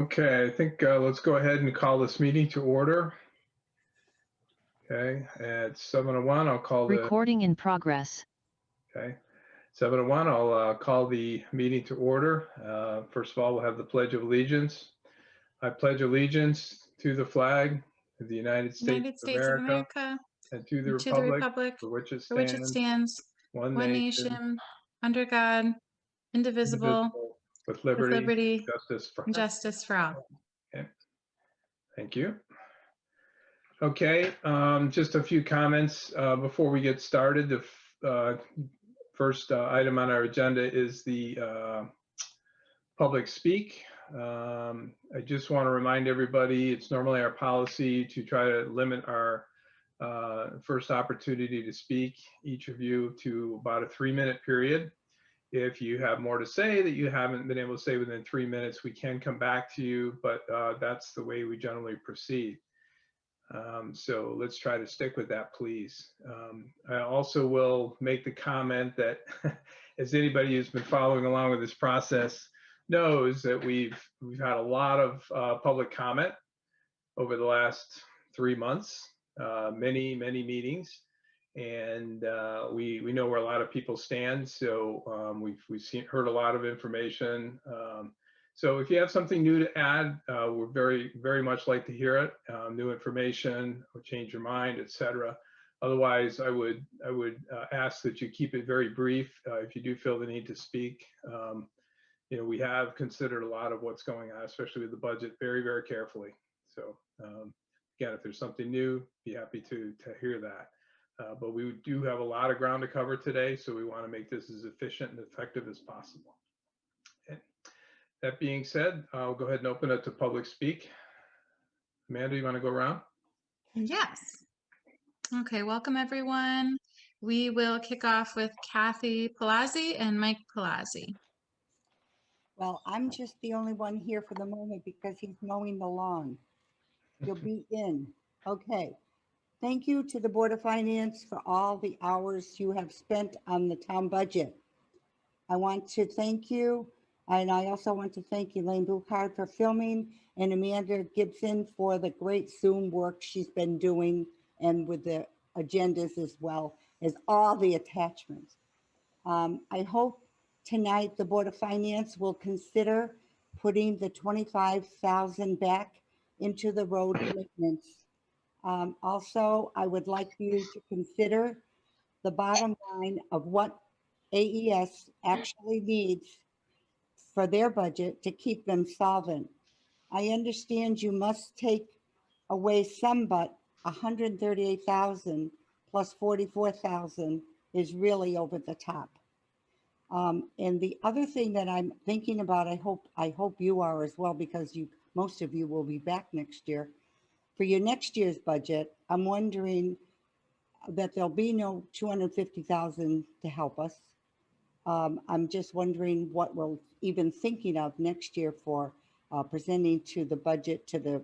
Okay, I think let's go ahead and call this meeting to order. Okay, at 7:01, I'll call the Recording in progress. okay 7:01. I'll call the meeting to order. First of all, we'll have the Pledge of Allegiance. I pledge allegiance to the flag of the United States of America and to the republic for which it stands, one nation, under God, indivisible, with liberty, and justice for all. Okay. Thank you. Okay, just a few comments before we get started. The first item on our agenda is the public speak. I just want to remind everybody, it's normally our policy to try to limit our first opportunity to speak, each of you, to about a 3-minute period. If you have more to say that you haven't been able to say within 3 minutes, we can come back to you, but that's the way we generally proceed. So let's try to stick with that, please. I also will make the comment that as anybody who's been following along with this process knows, that we've had a lot of public comment over the last 3 months, many meetings, and we know where a lot of people stand. So we've heard a lot of information. So if you have something new to add, we're very much like to hear it. New information, or change your mind, etc. Otherwise, I would ask that you keep it very brief. If you do feel the need to speak, you know, we have considered a lot of what's going on, especially with the budget, very carefully. So again, if there's something new, be happy to hear that. But we do have a lot of ground to cover today, so we want to make this as efficient and effective as possible. Okay. That being said, I'll go ahead and open it to public speak. Amanda, you want to go around? Yes. Okay, welcome everyone. We will kick off with Kathy Palazzi and Mike Palazzi. Well, I'm just the only one here for the moment because he's mowing the lawn. You'll be in. Okay. Thank you to the Board of Finance for all the hours you have spent on the town budget. I want to thank you, and I also want to thank Elaine Buchard for filming, and Amanda Gibson for the great Zoom work she's been doing, and with the agendas as well as all the attachments. I hope tonight the Board of Finance will consider putting the $25,000 back into the road maintenance. Also, I would like you to consider the bottom line of what AES actually needs for their budget to keep them solvent. I understand you must take away some, but 138,000 plus 44,000 is really over the top. And the other thing that I'm thinking about, I hope you are as well, because most of you will be back next year. For your next year's budget, I'm wondering that there'll be no 250,000 to help us. I'm just wondering what we're even thinking of next year for presenting to the budget to the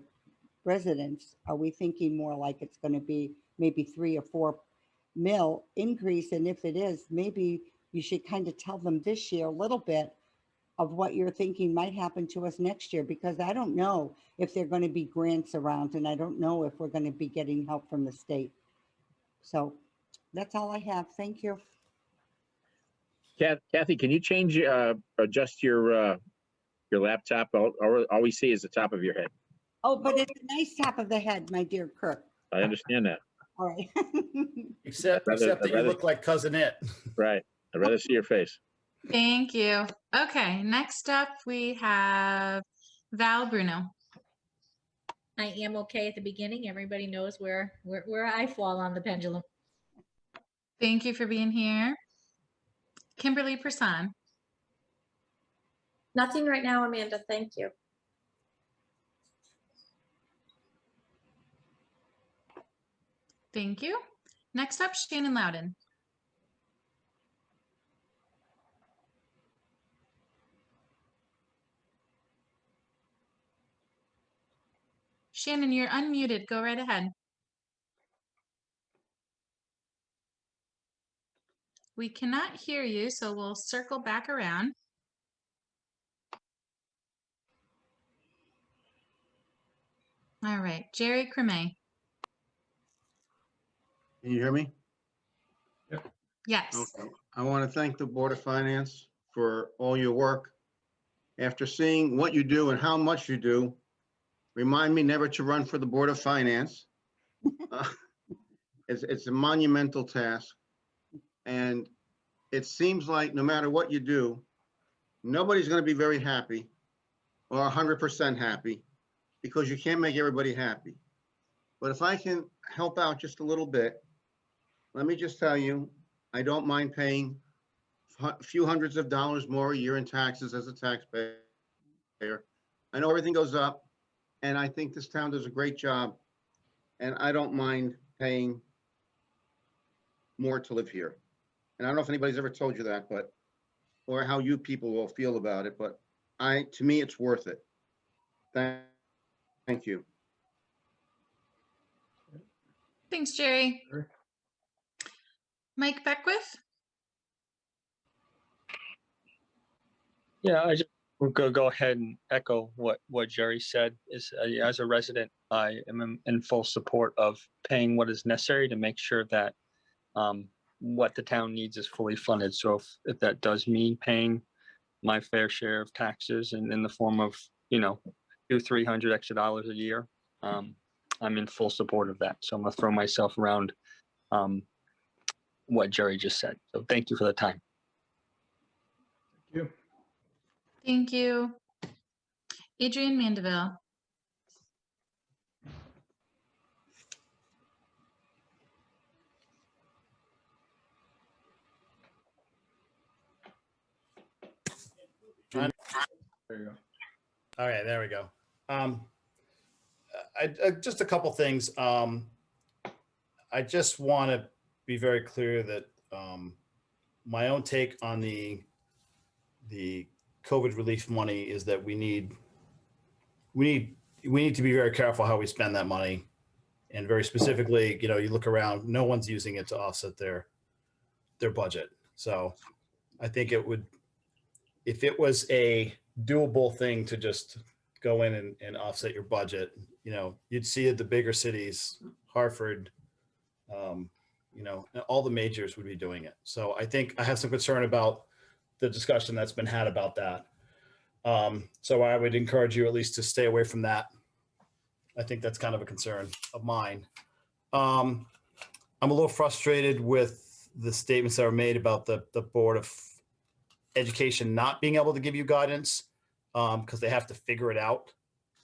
residents. Are we thinking more like it's going to be maybe 3 or 4 mil increase? And if it is, maybe you should kind of tell them this year a little bit of what you're thinking might happen to us next year, because I don't know if there are going to be grants around, and I don't know if we're going to be getting help from the state. So that's all I have. Thank you. Kathy, can you change, adjust your laptop? All we see is the top of your head. Oh, but it's a nice top of the head, my dear Kirk. I understand that. All right. Except that you look like Cousinette. Right. I'd rather see your face. Thank you. Okay, next up we have Val Bruno. I am okay at the beginning. Everybody knows where I fall on the pendulum. Thank you for being here. Kimberly Person. Nothing right now, Amanda. Thank you. Thank you. Next up, Shannon Loudon. Shannon, you're unmuted. Go right ahead. We cannot hear you, so we'll circle back around. All right, Jerry Creme. Can you hear me? Yes. Okay. I want to thank the Board of Finance for all your work. After seeing what you do and how much you do, remind me never to run for the Board of Finance. Uh, It's a monumental task. And it seems like no matter what you do, nobody's going to be very happy or 100% happy because you can't make everybody happy. But if I can help out just a little bit, let me just tell you, I don't mind paying a few hundreds of dollars more a year in taxes as a taxpayer. I know everything goes up, and I think this town does a great job, and I don't mind paying more to live here. And I don't know if anybody's ever told you that, but, or how you people will feel about it, but to me, it's worth it. Thank you. Thanks, Jerry. Sure. Mike Beckwith. Yeah, I just will go ahead and echo what Jerry said. Is as a resident, I am in full support of paying what is necessary to make sure that what the town needs is fully funded. So if that does mean paying my fair share of taxes and in the form of, $200-300 extra dollars a year, I'm in full support of that. So I'm gonna throw myself around what Jerry just said. So thank you for the time. Thank you. Thank you. Adrian Mandeville. There you go. All right, there we go. Just a couple things. I just want to be very clear that my own take on the COVID relief money is that we need to be very careful how we spend that money, and very specifically, you look around, no one's using it to offset their budget. So I think if it was a doable thing to just go in and offset your budget, you'd see it, the bigger cities, Hartford, all the majors would be doing it. So I think I have some concern about the discussion that's been had about that. So I would encourage you at least to stay away from that. I think that's kind of a concern of mine. I'm a little frustrated with the statements that were made about the Board of Education not being able to give you guidance because they have to figure it out.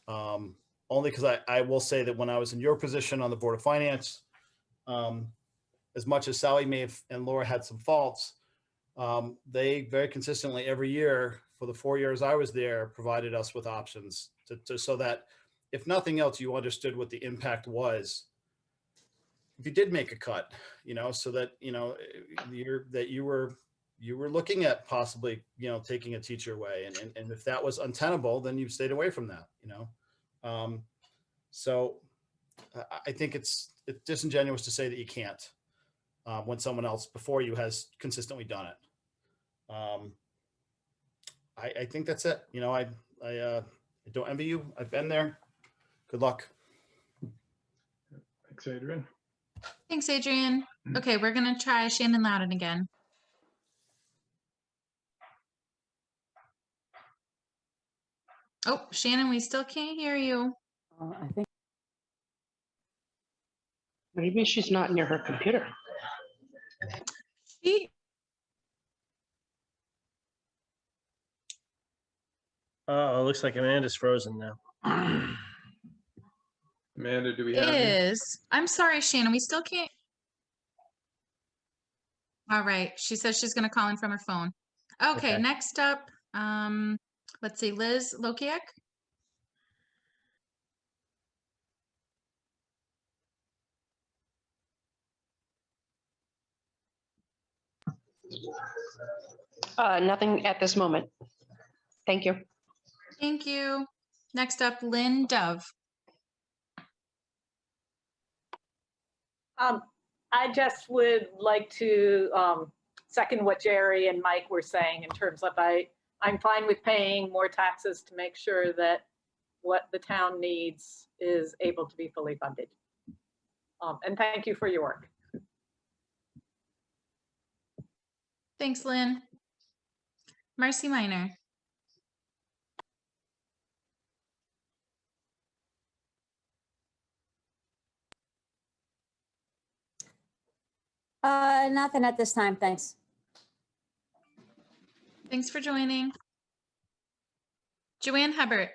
Only because I will say that when I was in your position on the Board of Finance, as much as Sally may have and Laura had some faults, they very consistently every year for the 4 years I was there provided us with options so that if nothing else, you understood what the impact was if you did make a cut, so that, you were looking at possibly, taking a teacher away. And if that was untenable, then you stayed away from that, So I think it's disingenuous to say that you can't when someone else before you has consistently done it. I think that's it. I don't envy you. I've been there. Good luck. Thanks, Adrian. Thanks, Adrian. Okay, we're going to try Shannon Loudon again. Oh, Shannon, we still can't hear you. I think maybe she's not near her computer. She Oh, it looks like Amanda's frozen now. Amanda, do we have you? is. I'm sorry, Shannon, we still can't. All right, she says she's going to call in from her phone. Okay, next up, let's see, Liz Lokiak. Nothing at this moment. Thank you. Thank you. Next up, Lynn Dove. I just would like to second what Jerry and Mike were saying in terms of I'm fine with paying more taxes to make sure that what the town needs is able to be fully funded. And thank you for your work. Thanks, Lynn. Marcy Minor. Nothing at this time, thanks. Thanks for joining. Joanne Hubbard.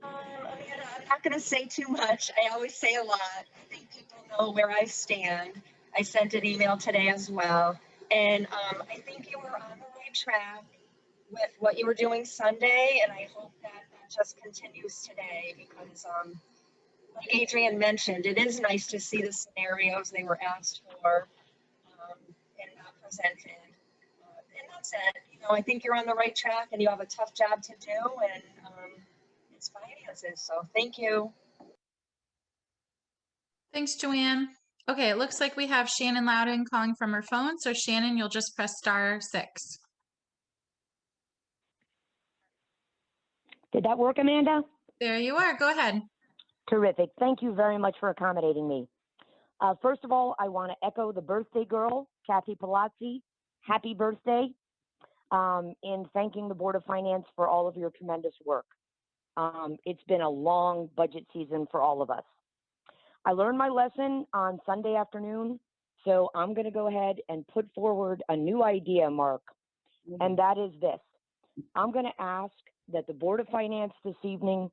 Amanda, I'm not going to say too much. I always say a lot. I think people know where I stand. I sent an email today as well. And I think you were on the right track with what you were doing Sunday. And I hope that that just continues today because, like Adrian mentioned, it is nice to see the scenarios they were asked for and not presented. And that's it. You know, I think you're on the right track and you have a tough job to do. And it's finances. So thank you. Thanks, Joanne. Okay, it looks like we have Shannon Loudon calling from her phone. So Shannon, you'll just press *6. Did that work, Amanda? There you are. Go ahead. Terrific. Thank you very much for accommodating me. First of all, I want to echo the birthday girl, Kathy Palazzi. Happy birthday. In thanking the Board of Finance for all of your tremendous work. It's been a long budget season for all of us. I learned my lesson on Sunday afternoon, so I'm going to go ahead and put forward a new idea, Mark, and that is this. I'm going to ask that the Board of Finance this evening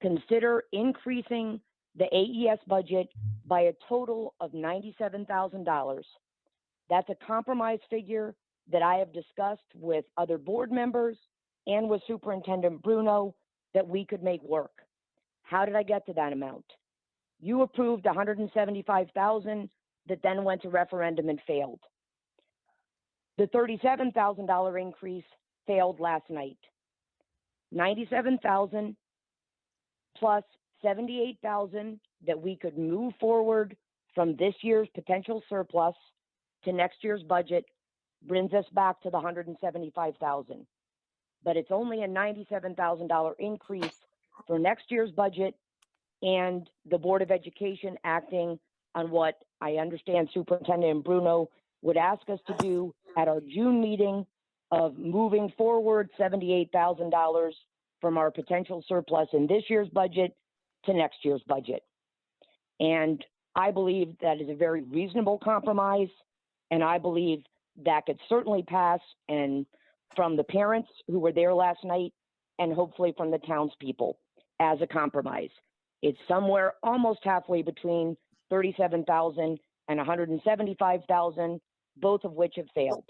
consider increasing the AES budget by a total of $97,000. That's a compromise figure that I have discussed with other board members and with Superintendent Bruno that we could make work. How did I get to that amount? You approved $175,000 that then went to referendum and failed. The $37,000 increase failed last night. $97,000 plus $78,000 that we could move forward from this year's potential surplus to next year's budget brings us back to the $175,000. But it's only a $97,000 increase for next year's budget, and the Board of Education acting on what I understand Superintendent Bruno would ask us to do at our June meeting of moving forward $78,000 from our potential surplus in this year's budget to next year's budget. And I believe that is a very reasonable compromise, and I believe that could certainly pass, and from the parents who were there last night, and hopefully from the townspeople as a compromise. It's somewhere almost halfway between $37,000 and $175,000, both of which have failed.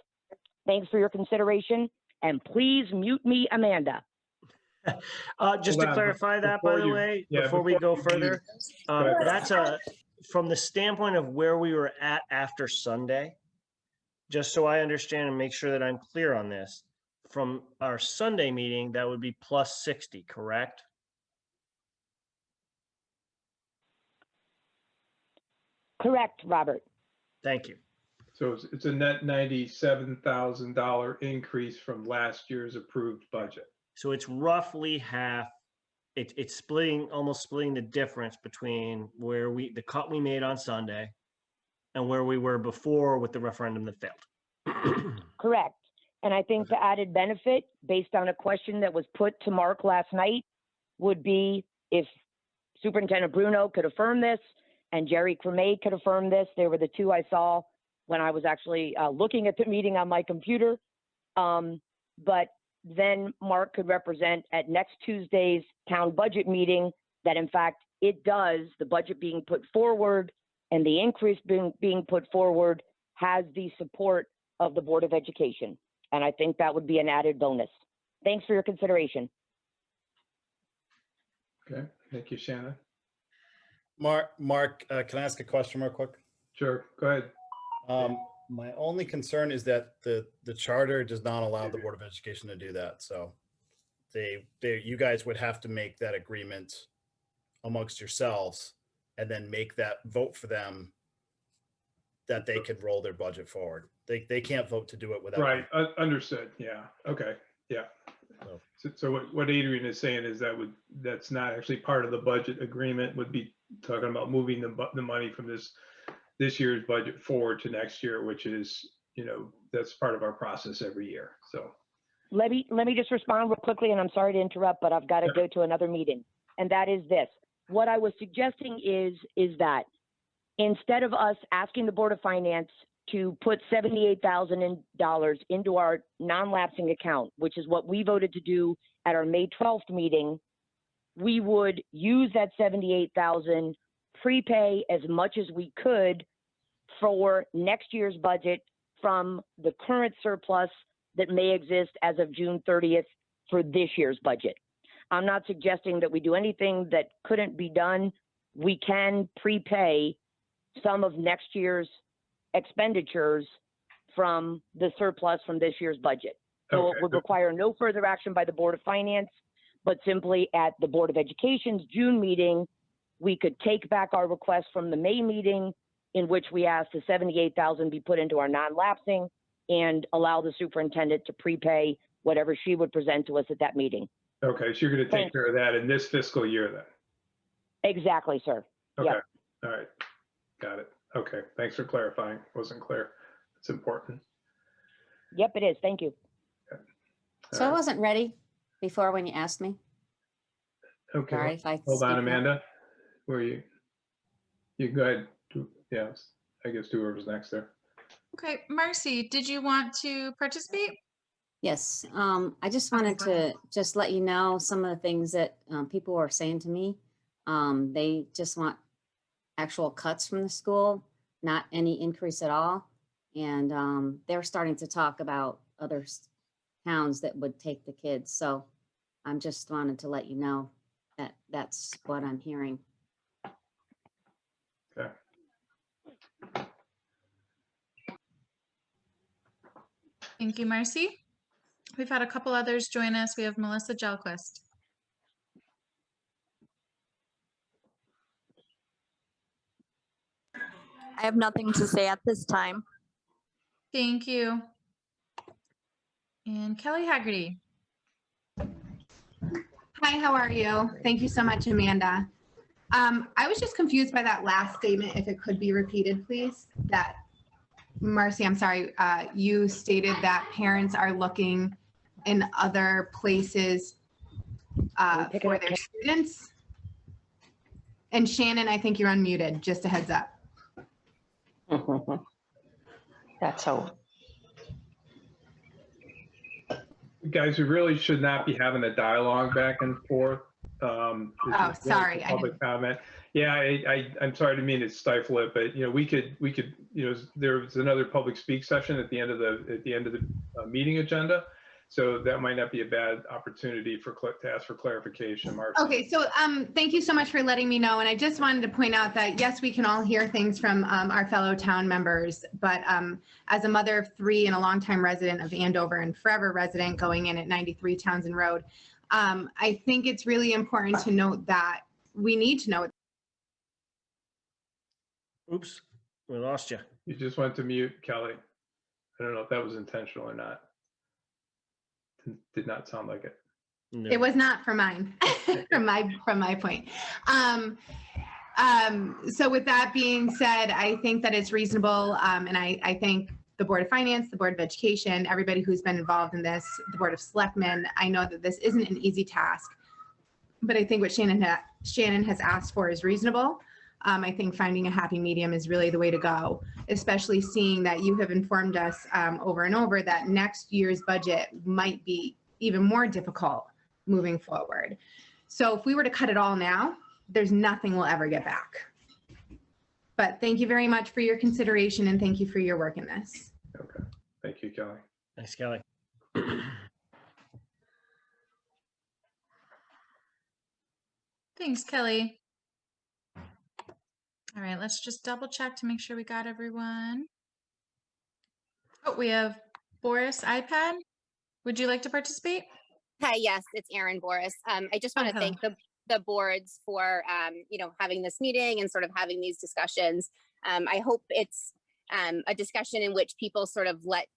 Thanks for your consideration, and please mute me, Amanda. Just to clarify that, by the way, before we go further, that's from the standpoint of where we were at after Sunday, just so I understand and make sure that I'm clear on this. From our Sunday meeting, that would be plus 60, correct? Correct, Robert. Thank you. So it's a net $97,000 increase from last year's approved budget. So it's roughly half. It's splitting, almost splitting the difference between where the cut we made on Sunday and where we were before with the referendum that failed. Correct. And I think the added benefit, based on a question that was put to Mark last night, would be if Superintendent Bruno could affirm this and Jerry Cremay could affirm this. They were the two I saw when I was actually looking at the meeting on my computer. But then Mark could represent at next Tuesday's town budget meeting that in fact it does, the budget being put forward and the increase being put forward has the support of the Board of Education. And I think that would be an added bonus. Thanks for your consideration. Okay, thank you, Shannon. Mark, can I ask a question real quick? Sure, go ahead. My only concern is that the charter does not allow the Board of Education to do that. So you guys would have to make that agreement amongst yourselves and then make that vote for them that they could roll their budget forward. They can't vote to do it without. Right, understood. Yeah, okay, yeah. So what Adrian is saying is that's not actually part of the budget agreement, would be talking about moving the money from this year's budget forward to next year, which is, that's part of our process every year. So Let me just respond real quickly, and I'm sorry to interrupt, but I've got to go to another meeting. And that is this. What I was suggesting is that instead of us asking the Board of Finance to put $78,000 into our non-lapsing account, which is what we voted to do at our May 12th meeting, we would use that $78,000, prepay as much as we could for next year's budget from the current surplus that may exist as of June 30th for this year's budget. I'm not suggesting that we do anything that couldn't be done. We can prepay some of next year's expenditures from the surplus from this year's budget. So it would require no further action by the Board of Finance, but simply at the Board of Education's June meeting, we could take back our request from the May meeting in which we asked the $78,000 be put into our non-lapsing and allow the superintendent to prepay whatever she would present to us at that meeting. Okay, so you're going to take care of that in this fiscal year then? Exactly, sir. Okay, Yep. all right, got it. Okay, thanks for clarifying. Wasn't clear. It's important. Yep, it is. Thank you. So I wasn't ready before when you asked me. Okay, Sorry if I hold on, speak up. Amanda. Where you go ahead. Yes, I guess whoever's next there. Okay, Marcy, did you want to participate? Yes, I just wanted to just let you know some of the things that people were saying to me. They just want actual cuts from the school, not any increase at all. And they're starting to talk about other towns that would take the kids. So I'm just wanted to let you know that that's what I'm hearing. Okay. Thank you, Marcy. We've had a couple others join us. We have Melissa Jelquist. I have nothing to say at this time. Thank you. And Kelly Haggerty. Hi, how are you? Thank you so much, Amanda. I was just confused by that last statement, if it could be repeated, please. That, Marcy, I'm sorry, you stated that parents are looking in other places for their students. And Shannon, I think you're unmuted, just a heads up. That's so. Guys, we really should not be having a dialogue back and forth. Oh, sorry. Public comment. Yeah, I'm sorry to mean to stifle it, but we could, there's another public speak session at the end of the meeting agenda. So that might not be a bad opportunity to ask for clarification, Marcy. Okay, so thank you so much for letting me know. And I just wanted to point out that, yes, we can all hear things from our fellow town members, but as a mother of 3 and a longtime resident of Andover and forever resident going in at 93 Townsend Road, I think it's really important to note that we need to know. Oops, we lost you. You just went to mute, Kelly. I don't know if that was intentional or not. Did not sound like it. No. It was not for mine, from my point. So with that being said, I think that it's reasonable, and I thank the Board of Finance, the Board of Education, everybody who's been involved in this, the Board of Selectmen. I know that this isn't an easy task, but I think what Shannon has asked for is reasonable. I think finding a happy medium is really the way to go, especially seeing that you have informed us over and over that next year's budget might be even more difficult moving forward. So if we were to cut it all now, there's nothing we'll ever get back. But thank you very much for your consideration and thank you for your work in this. Okay, thank you, Kelly. Thanks, Kelly. Thanks, Kelly. All right, let's just double check to make sure we got everyone. Oh, we have Boris iPad. Would you like to participate? Hi, yes, it's Erin Boris. I just want to thank the boards for having this meeting and sort of having these discussions. I hope it's a discussion in which people sort of let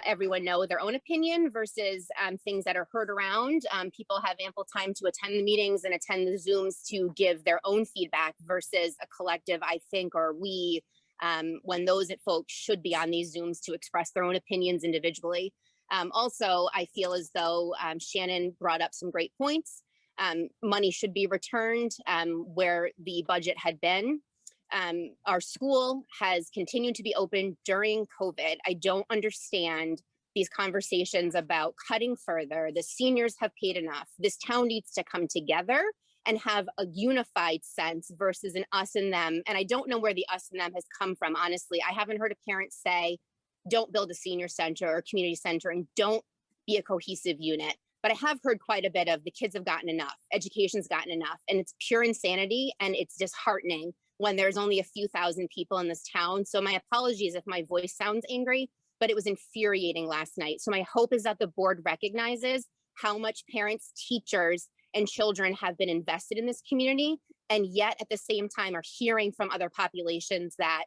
everyone know their own opinion versus things that are heard around. People have ample time to attend the meetings and attend the Zooms to give their own feedback versus a collective, I think, or we, when those folks should be on these Zooms to express their own opinions individually. Also, I feel as though Shannon brought up some great points. Money should be returned where the budget had been. Our school has continued to be open during COVID. I don't understand these conversations about cutting further. The seniors have paid enough. This town needs to come together and have a unified sense versus an us and them. And I don't know where the us and them has come from, honestly. I haven't heard a parent say, don't build a senior center or community center and don't be a cohesive unit. But I have heard quite a bit of the kids have gotten enough, education's gotten enough, and it's pure insanity and it's disheartening when there's only a few thousand people in this town. So my apologies if my voice sounds angry, but it was infuriating last night. So my hope is that the board recognizes how much parents, teachers, and children have been invested in this community, and yet at the same time are hearing from other populations that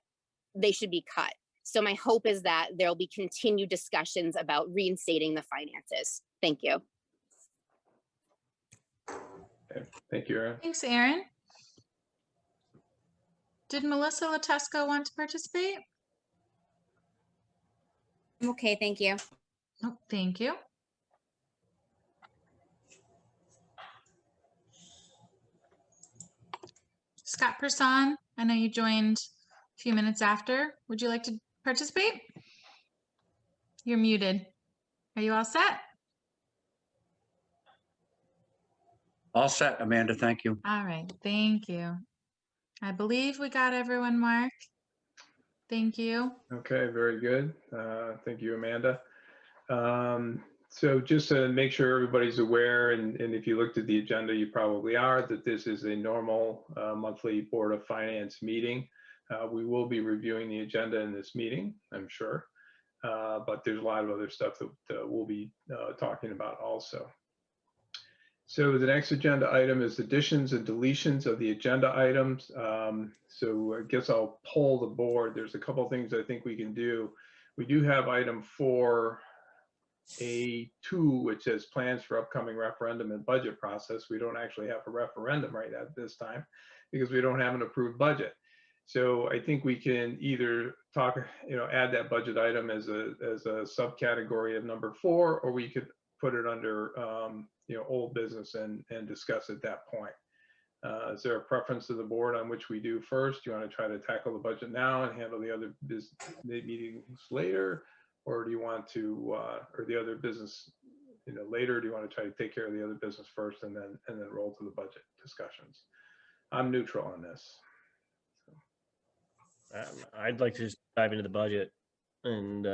they should be cut. So my hope is that there'll be continued discussions about reinstating the finances. Thank you. Okay. Thank you, Erin. Thanks, Erin. Did Melissa Latesco want to participate? Okay, thank you. Oh, thank you. Scott Person, I know you joined a few minutes after. Would you like to participate? You're muted. Are you all set? All set, Amanda. Thank you. All right, thank you. I believe we got everyone, Mark. Thank you. Okay, very good. Thank you, Amanda. So just to make sure everybody's aware, and if you looked at the agenda, you probably are, that this is a normal monthly Board of Finance meeting. We will be reviewing the agenda in this meeting, I'm sure, but there's a lot of other stuff that we'll be talking about also. So the next agenda item is additions and deletions of the agenda items. So I guess I'll poll the board. There's a couple of things I think we can do. We do have item 4A2, which says plans for upcoming referendum and budget process. We don't actually have a referendum right at this time because we don't have an approved budget. So I think we can either talk, add that budget item as a subcategory of number 4, or we could put it under old business and discuss at that point. Is there a preference of the board on which we do first? Do you want to try to tackle the budget now and handle the other meetings later? Or do you want to, or the other business, later? Do you want to try to take care of the other business first and then roll to the budget discussions? I'm neutral on this. I'd like to just dive into the budget and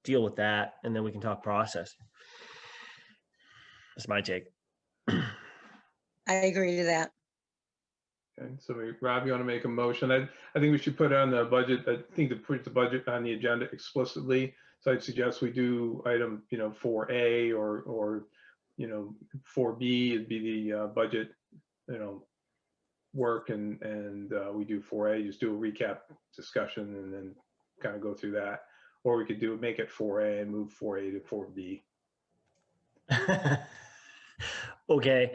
deal with that, and then we can talk process. That's my take. I agree to that. Okay, so Rob, you want to make a motion? I think we should put it on the budget. I think to put the budget on the agenda explicitly. So I'd suggest we do item, 4A or 4B would be the budget, work, and we do 4A, just do a recap discussion and then kind of go through that. Or we could make it 4A and move 4A to 4B. Okay.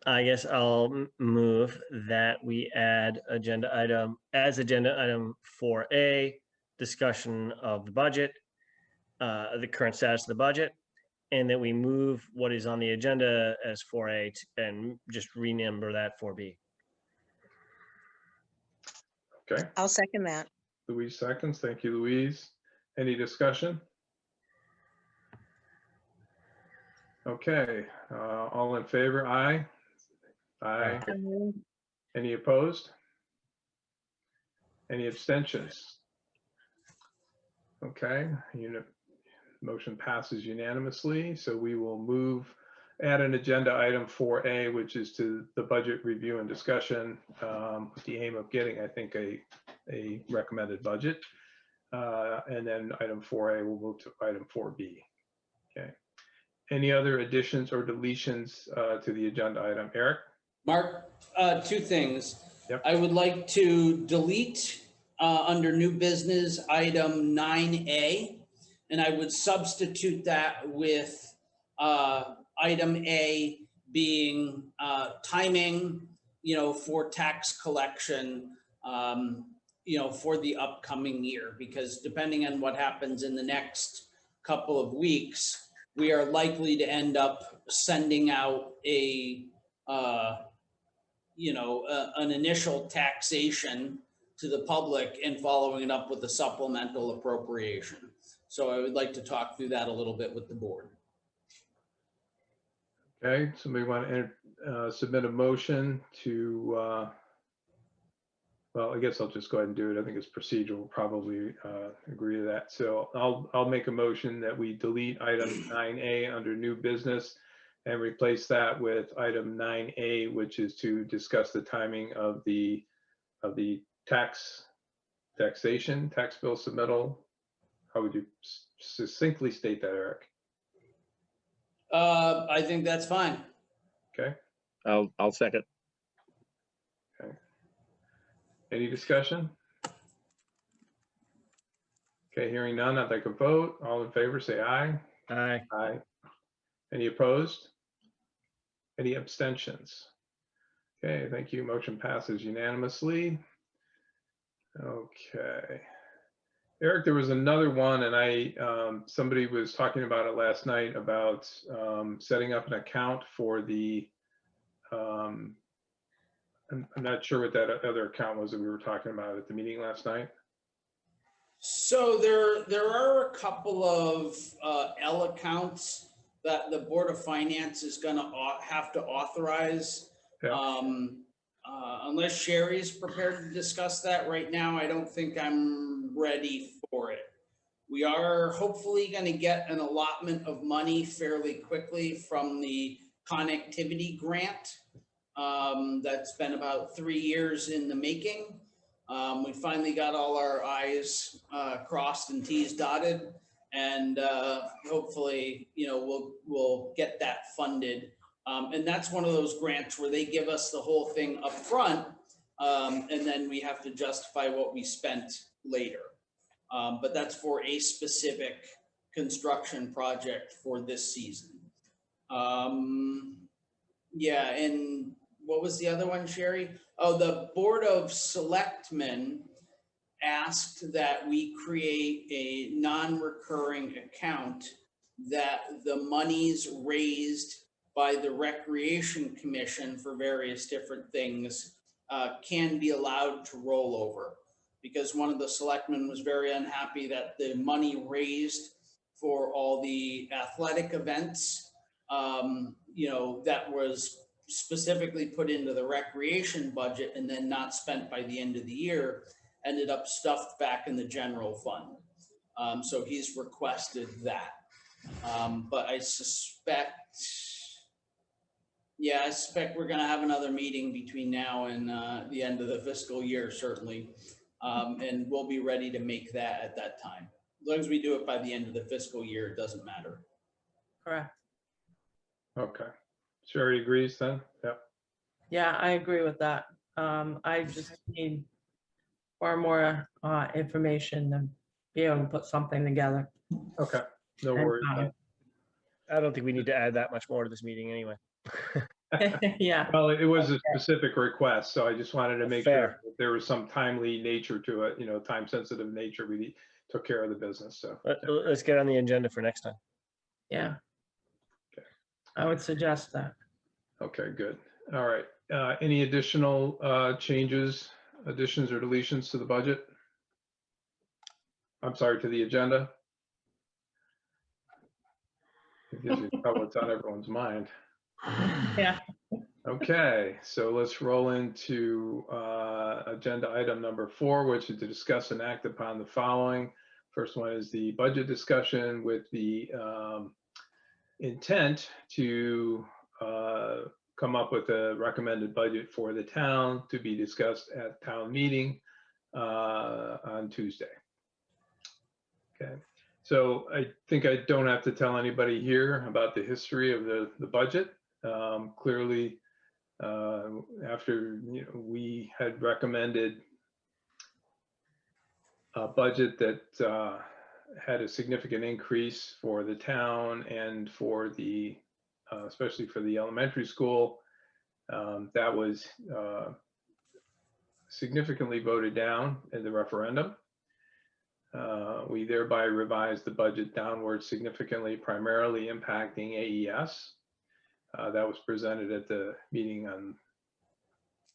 I guess I'll move that we add agenda item 4A, discussion of the budget, the current status of the budget, and that we move what is on the agenda as 4A and just renumber that 4B. Okay. I'll second that. Louise seconds. Thank you, Louise. Any discussion? Okay, all in favor? Aye. Aye. Any opposed? Any abstentions? Okay, motion passes unanimously. So we will add an agenda item 4A, which is to the budget review and discussion, with the aim of getting, I think, a recommended budget. And then item 4A will move to item 4B. Okay. Any other additions or deletions to the agenda item? Eric? Mark, 2 things. Yep. I would like to delete under new business, item 9A. And I would substitute that with item A being timing, for tax collection, for the upcoming year. Because depending on what happens in the next couple of weeks, we are likely to end up sending out an initial taxation to the public and following it up with a supplemental appropriation. So I would like to talk through that a little bit with the board. Okay, somebody want to submit a motion to, well, I guess I'll just go ahead and do it. I think it's procedural, we'll probably agree to that. So I'll make a motion that we delete item 9A under new business and replace that with item 9A, which is to discuss the timing of the taxation, tax bill submittal. How would you succinctly state that, Eric? I think that's fine. Okay. I'll second. Okay. Any discussion? Okay, hearing none, I'd like a vote. All in favor, say aye. Aye. Aye. Any opposed? Any abstentions? Okay, thank you. Motion passes unanimously. Okay. Eric, there was another one, and somebody was talking about it last night about setting up an account for the, I'm not sure what that other account was that we were talking about at the meeting last night. So there are a couple of L accounts that the Board of Finance is going to have to authorize. Yeah. Unless Sherry's prepared to discuss that right now, I don't think I'm ready for it. We are hopefully going to get an allotment of money fairly quickly from the connectivity grant. That's been about 3 years in the making. We finally got all our I's crossed and T's dotted, and hopefully, we'll get that funded. And that's one of those grants where they give us the whole thing up front, and then we have to justify what we spent later. But that's for a specific construction project for this season. Yeah, and what was the other one, Sherry? Oh, the Board of Selectmen asked that we create a non-recurring account that the monies raised by the Recreation Commission for various different things can be allowed to roll over. Because one of the selectmen was very unhappy that the money raised for all the athletic events, that was specifically put into the recreation budget and then not spent by the end of the year, ended up stuffed back in the general fund. So he's requested that. But I suspect we're going to have another meeting between now and the end of the fiscal year, certainly. And we'll be ready to make that at that time. As long as we do it by the end of the fiscal year, it doesn't matter. Correct. Okay. Sherry agrees then? Yep. Yeah, I agree with that. I just need far more information to be able to put something together. Okay, no worries. I don't think we need to add that much more to this meeting anyway. Yeah. Well, it was a specific request, so I just wanted to make Fair. sure that there was some timely nature to it, time sensitive nature. We took care of the business, so. Let's get on the agenda for next time. Yeah. Okay. I would suggest that. Okay, good. All right. Any additional changes, additions or deletions to the budget? I'm sorry, to the agenda? It gives you what's on everyone's mind. Yeah. Okay, so let's roll into agenda item number 4, which is to discuss and act upon the following. First one is the budget discussion with the intent to come up with a recommended budget for the town to be discussed at town meeting on Tuesday. Okay, so I think I don't have to tell anybody here about the history of the budget. Clearly, after we had recommended budget that had a significant increase for the town and for the, especially for the elementary school. That was significantly voted down in the referendum. We thereby revised the budget downward significantly, primarily impacting AES. That was presented at the meeting on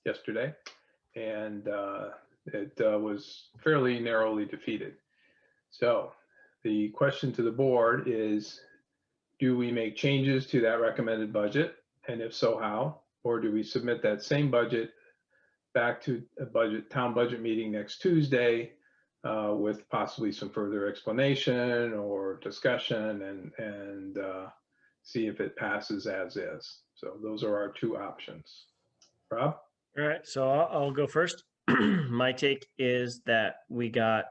yesterday, and it was fairly narrowly defeated. So the question to the board is, do we make changes to that recommended budget? And if so, how? Or do we submit that same budget back to a town budget meeting next Tuesday with possibly some further explanation or discussion and see if it passes as is? So those are our two options. Rob? All right, so I'll go first. My take is that we got,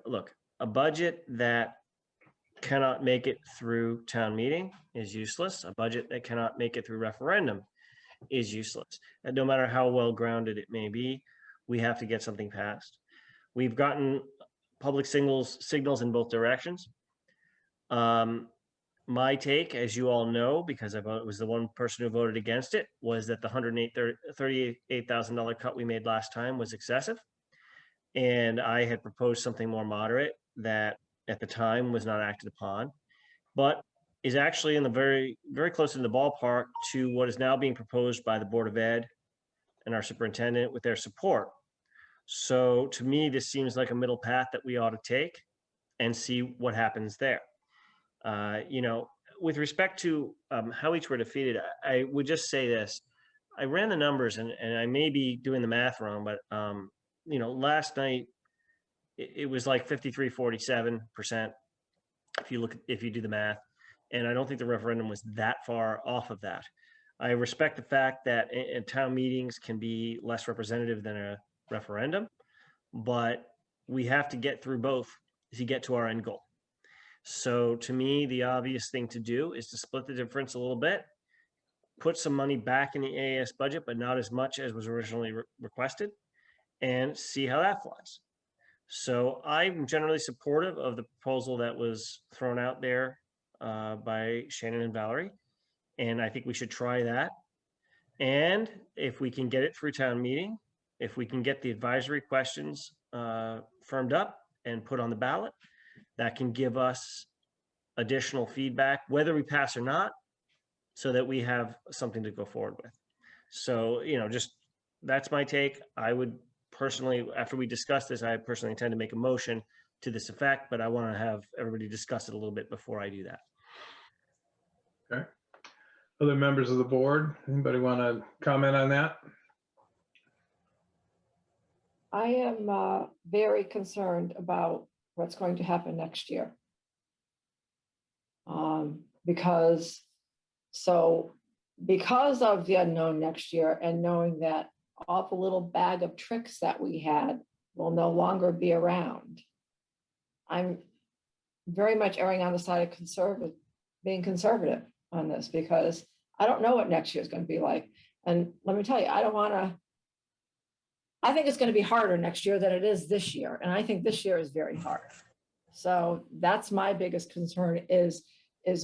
look, a budget that cannot make it through town meeting is useless. A budget that cannot make it through referendum is useless. And no matter how well grounded it may be, we have to get something passed. We've gotten public signals in both directions. My take, as you all know, because I was the one person who voted against it, was that the $138,000 cut we made last time was excessive. And I had proposed something more moderate that at the time was not acted upon, but is actually in the very, very close in the ballpark to what is now being proposed by the Board of Ed and our superintendent with their support. So to me, this seems like a middle path that we ought to take and see what happens there. With respect to how each were defeated, I would just say this. I ran the numbers and I may be doing the math wrong, but last night it was like 53-47% if you do the math. And I don't think the referendum was that far off of that. I respect the fact that town meetings can be less representative than a referendum, but we have to get through both to get to our end goal. So to me, the obvious thing to do is to split the difference a little bit, put some money back in the AAS budget, but not as much as was originally requested, and see how that flies. So I'm generally supportive of the proposal that was thrown out there by Shannon and Valerie, and I think we should try that. And if we can get it through town meeting, if we can get the advisory questions firmed up and put on the ballot, that can give us additional feedback, whether we pass or not, so that we have something to go forward with. So, just that's my take. I would personally, after we discuss this, I personally intend to make a motion to this effect, but I want to have everybody discuss it a little bit before I do that. Okay. Other members of the board, anybody want to comment on that? I am very concerned about what's going to happen next year. Because of the unknown next year and knowing that all the little bag of tricks that we had will no longer be around, I'm very much erring on the side of being conservative on this, because I don't know what next year is going to be like. And let me tell you, I think it's going to be harder next year than it is this year. And I think this year is very hard. So that's my biggest concern is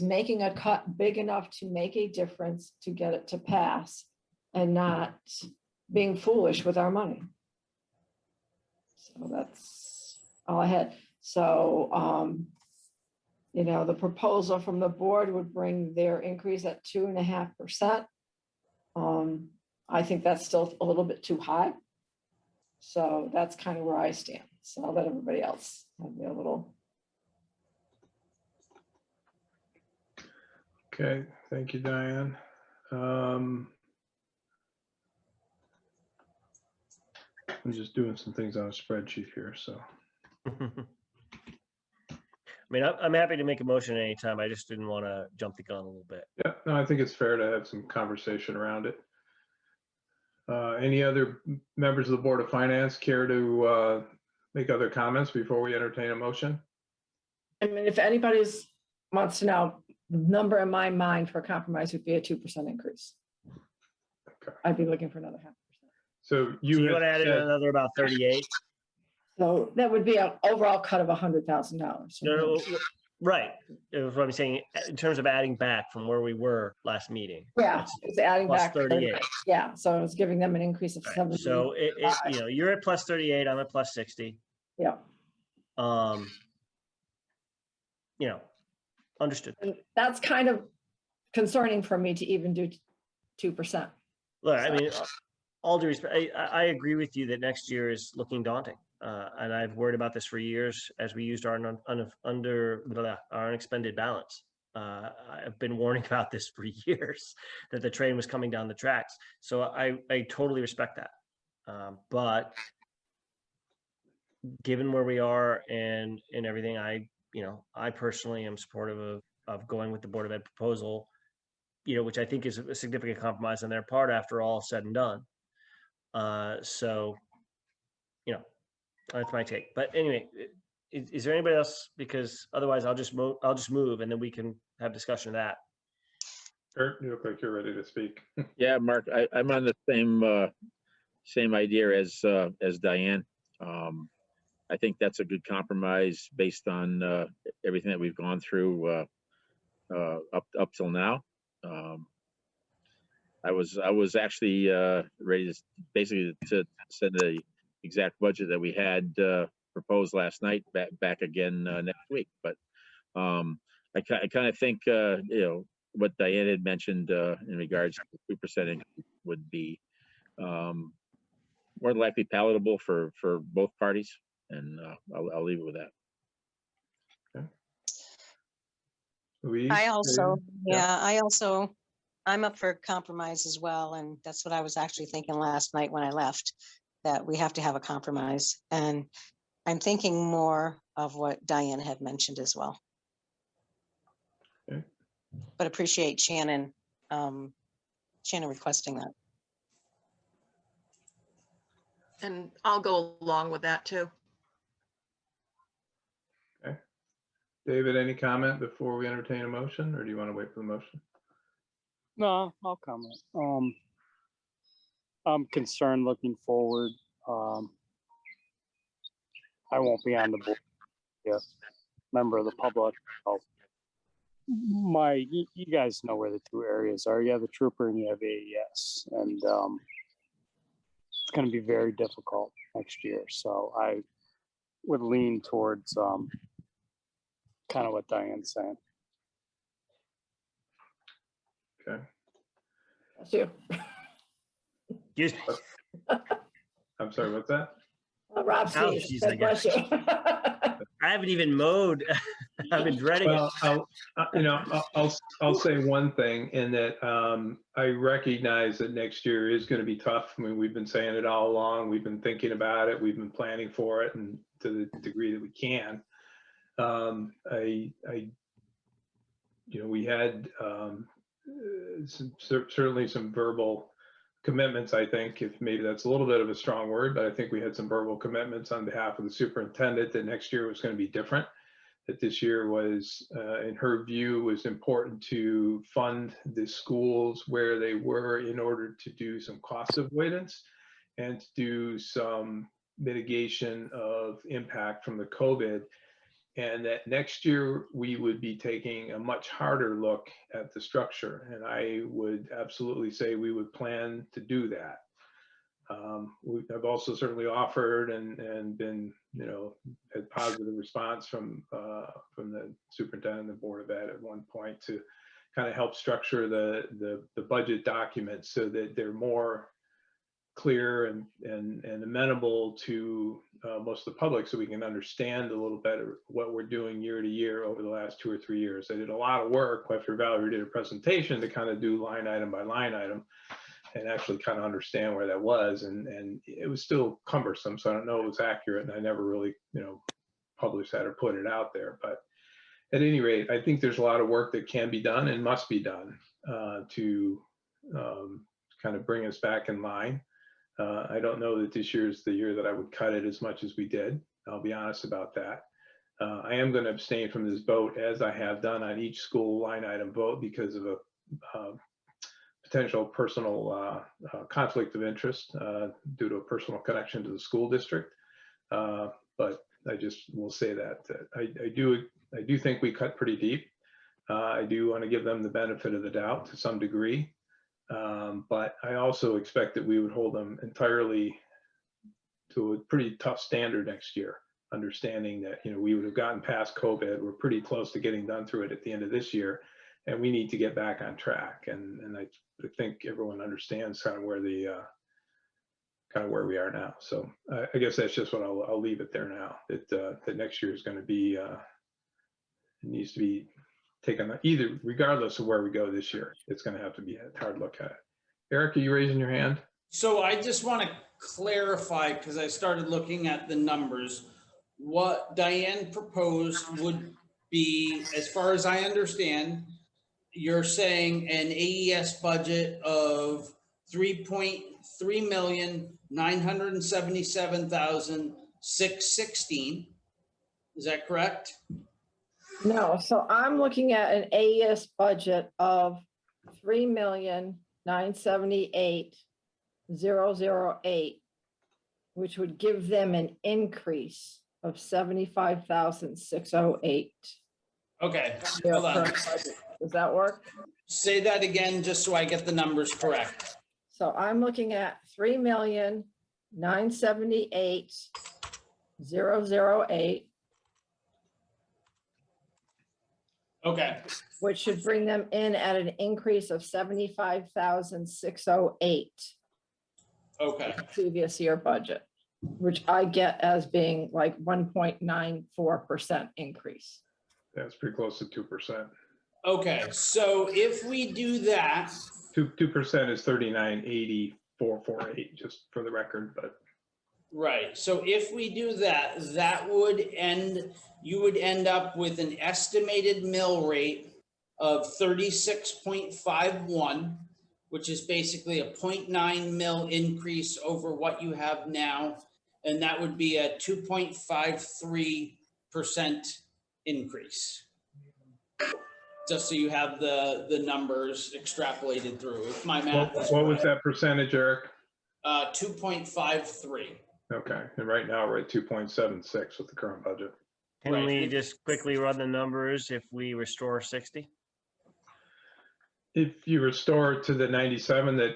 making a cut big enough to make a difference to get it to pass and not being foolish with our money. So that's all I had. So, the proposal from the board would bring their increase at 2.5%. I think that's still a little bit too high. So that's kind of where I stand. So I'll let everybody else have their little. Okay, thank you, Diane. I'm just doing some things on a spreadsheet here, so. I mean, I'm happy to make a motion at any time. I just didn't want to jump the gun a little bit. Yeah, no, I think it's fair to have some conversation around it. Any other members of the Board of Finance care to make other comments before we entertain a motion? I mean, if anybody wants to know, the number in my mind for a compromise would be a 2% increase. Okay. I'd be looking for another 0.5%. So you want to add in another about 38? So that would be an overall cut of $100,000. No, right. That's what I'm saying, in terms of adding back from where we were last meeting. Yeah, it's adding plus back 38. Yeah, so it's giving them an increase of Right. 70. So you know, you're at plus 38, I'm at plus 60. Yeah. You know, understood. And that's kind of concerning for me to even do 2%. Look, I mean, all due respect, I agree with you that next year is looking daunting. And I've worried about this for years as we used our unexpended balance. I've been warning about this for years, that the train was coming down the tracks. So I totally respect that. But given where we are and everything, I personally am supportive of going with the Board of Ed proposal, which I think is a significant compromise on their part after all said and done. So, that's my take. But anyway, is there anybody else? Because otherwise I'll just move and then we can have discussion of that. Kurt, you look like you're ready to speak. Yeah, Mark, I'm on the same idea as Diane. I think that's a good compromise based on everything that we've gone through up till now. I was actually ready to basically to send the exact budget that we had proposed last night back again next week. But I kind of think what Diane had mentioned in regards to the 2% increase would be more than likely palatable for both parties, and I'll leave it with that. Okay. Louise, I'm up for compromise as well. And that's what I was actually thinking last night when I left, that we have to have a compromise. And I'm thinking more of what Diane had mentioned as well. Okay. But appreciate Shannon requesting that. And I'll go along with that too. Okay. David, any comment before we entertain a motion, or do you want to wait for the motion? No, I'll comment. I'm concerned looking forward. I won't be on the board. Yes, member of the public. You guys know where the two areas are. You have the trooper and you have AES, and it's going to be very difficult next year. So I would lean towards kind of what Diane's saying. Okay. That's you. Excuse me. I'm sorry, what's that? Rob sneezed. Bless you. I haven't even mowed. I've been dreading it. I'll say one thing, in that I recognize that next year is going to be tough. I mean, we've been saying it all along. We've been thinking about it. We've been planning for it, and to the degree that we can. We had certainly some verbal commitments, I think, if maybe that's a little bit of a strong word, but I think we had some verbal commitments on behalf of the superintendent that next year was going to be different, that this year was, in her view, was important to fund the schools where they were in order to do some cost avoidance and to do some mitigation of impact from the COVID. And that next year we would be taking a much harder look at the structure. And I would absolutely say we would plan to do that. I've also certainly offered and been, had positive response from the superintendent and the Board of Ed at one point to kind of help structure the budget documents so that they're more clear and amenable to most of the public, so we can understand a little better what we're doing year to year over the last 2 or 3 years. I did a lot of work after Valerie did a presentation to kind of do line item by line item and actually kind of understand where that was, and it was still cumbersome, so I don't know it was accurate, and I never really published that or put it out there. But at any rate, I think there's a lot of work that can be done and must be done to kind of bring us back in line. I don't know that this year is the year that I would cut it as much as we did. I'll be honest about that. I am going to abstain from this vote, as I have done on each school line item vote, because of a potential personal conflict of interest due to a personal connection to the school district. But but I just will say that I do think we cut pretty deep. I do want to give them the benefit of the doubt to some degree, but I also expect that we would hold them entirely to a pretty tough standard next year, understanding that, you know, we would have gotten past COVID. We're pretty close to getting done through it at the end of this year, and we need to get back on track. And I think everyone understands kind of where the where we are now. So I guess that's just what I'll leave it there now. That next year is going to be it needs to be taken either, regardless of where we go this year. It's going to have to be a hard look at it. Eric, are you raising your hand? So I just want to clarify, because I started looking at the numbers. What Diane proposed would be, as far as I understand, you're saying an AES budget of $3,977,616. Is that correct? No, so I'm looking at an AES budget of $3,978,008, which would give them an increase of $75,608. Okay, hold on. Does that work? Say that again, just so I get the numbers correct. So I'm looking at $3,978,008. Okay. Which should bring them in at an increase of $75,608. Okay. Previous year budget, which I get as being like 1.94% increase. That's pretty close to 2%. Okay, so if we do that, 2% is 39,8448, just for the record, but. right, so if we do that, you would end up with an estimated mill rate of 36.51, which is basically a 0.9 mil increase over what you have now. And that would be a 2.53% increase. Just so you have the numbers extrapolated through. If my math is what was that percentage, Eric? 2.53. Okay, and right now we're at 2.76 with the current budget. Can we just quickly run the numbers if we restore 60? If you restore to the 97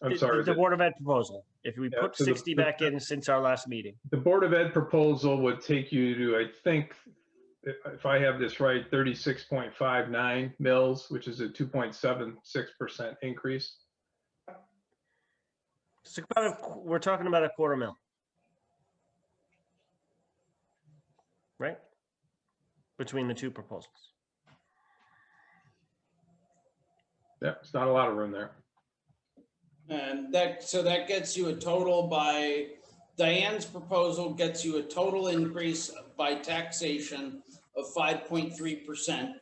I'm sorry. The Board of Ed proposal, if we put 60 back in since our last meeting. The Board of Ed proposal would take you to, I think, if I have this right, 36.59 mils, which is a 2.76% increase. It's about we're talking about a quarter mil. Right? Between the two proposals. Yeah, it's not a lot of room there. And so that gets you a total by, Diane's proposal gets you a total increase by taxation of 5.3%.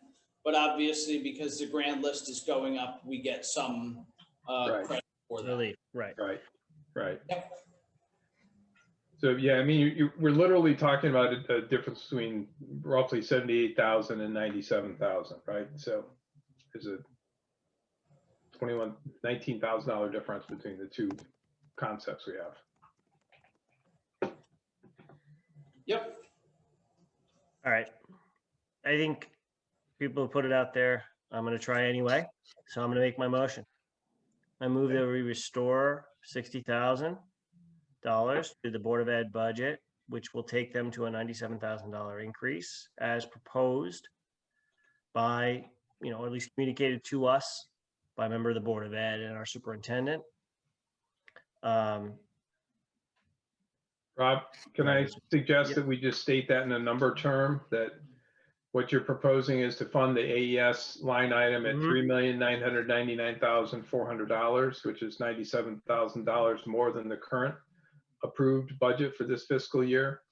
But obviously, because the grand list is going up, we get some credit for that. Relief, right. Yep. So yeah, I mean, we're literally talking about a difference between roughly 78,000 and 97,000, right? So there's a $19,000 difference between the two concepts we have. Yep. All right. I think people have put it out there. I'm going to try anyway. So I'm going to make my motion. I move that we restore $60,000 to the Board of Ed budget, which will take them to a $97,000 increase as proposed by, at least communicated to us by a member of the Board of Ed and our superintendent. Rob, can I suggest that we just state that in a number term, that what you're proposing is to fund the AES line item at $3,999,400, which is $97,000 more than the current approved budget for this fiscal year?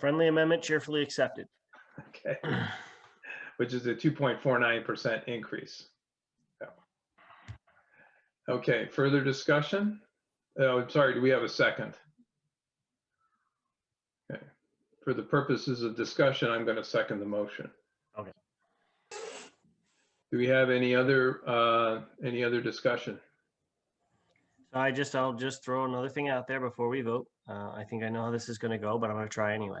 Friendly amendment cheerfully accepted. Okay. Which is a 2.49% increase. Okay, further discussion? Oh, I'm sorry, do we have a second? Okay. For the purposes of discussion, I'm going to second the motion. Okay. Do we have any other discussion? I'll just throw another thing out there before we vote. I think I know how this is going to go, but I'm going to try anyway.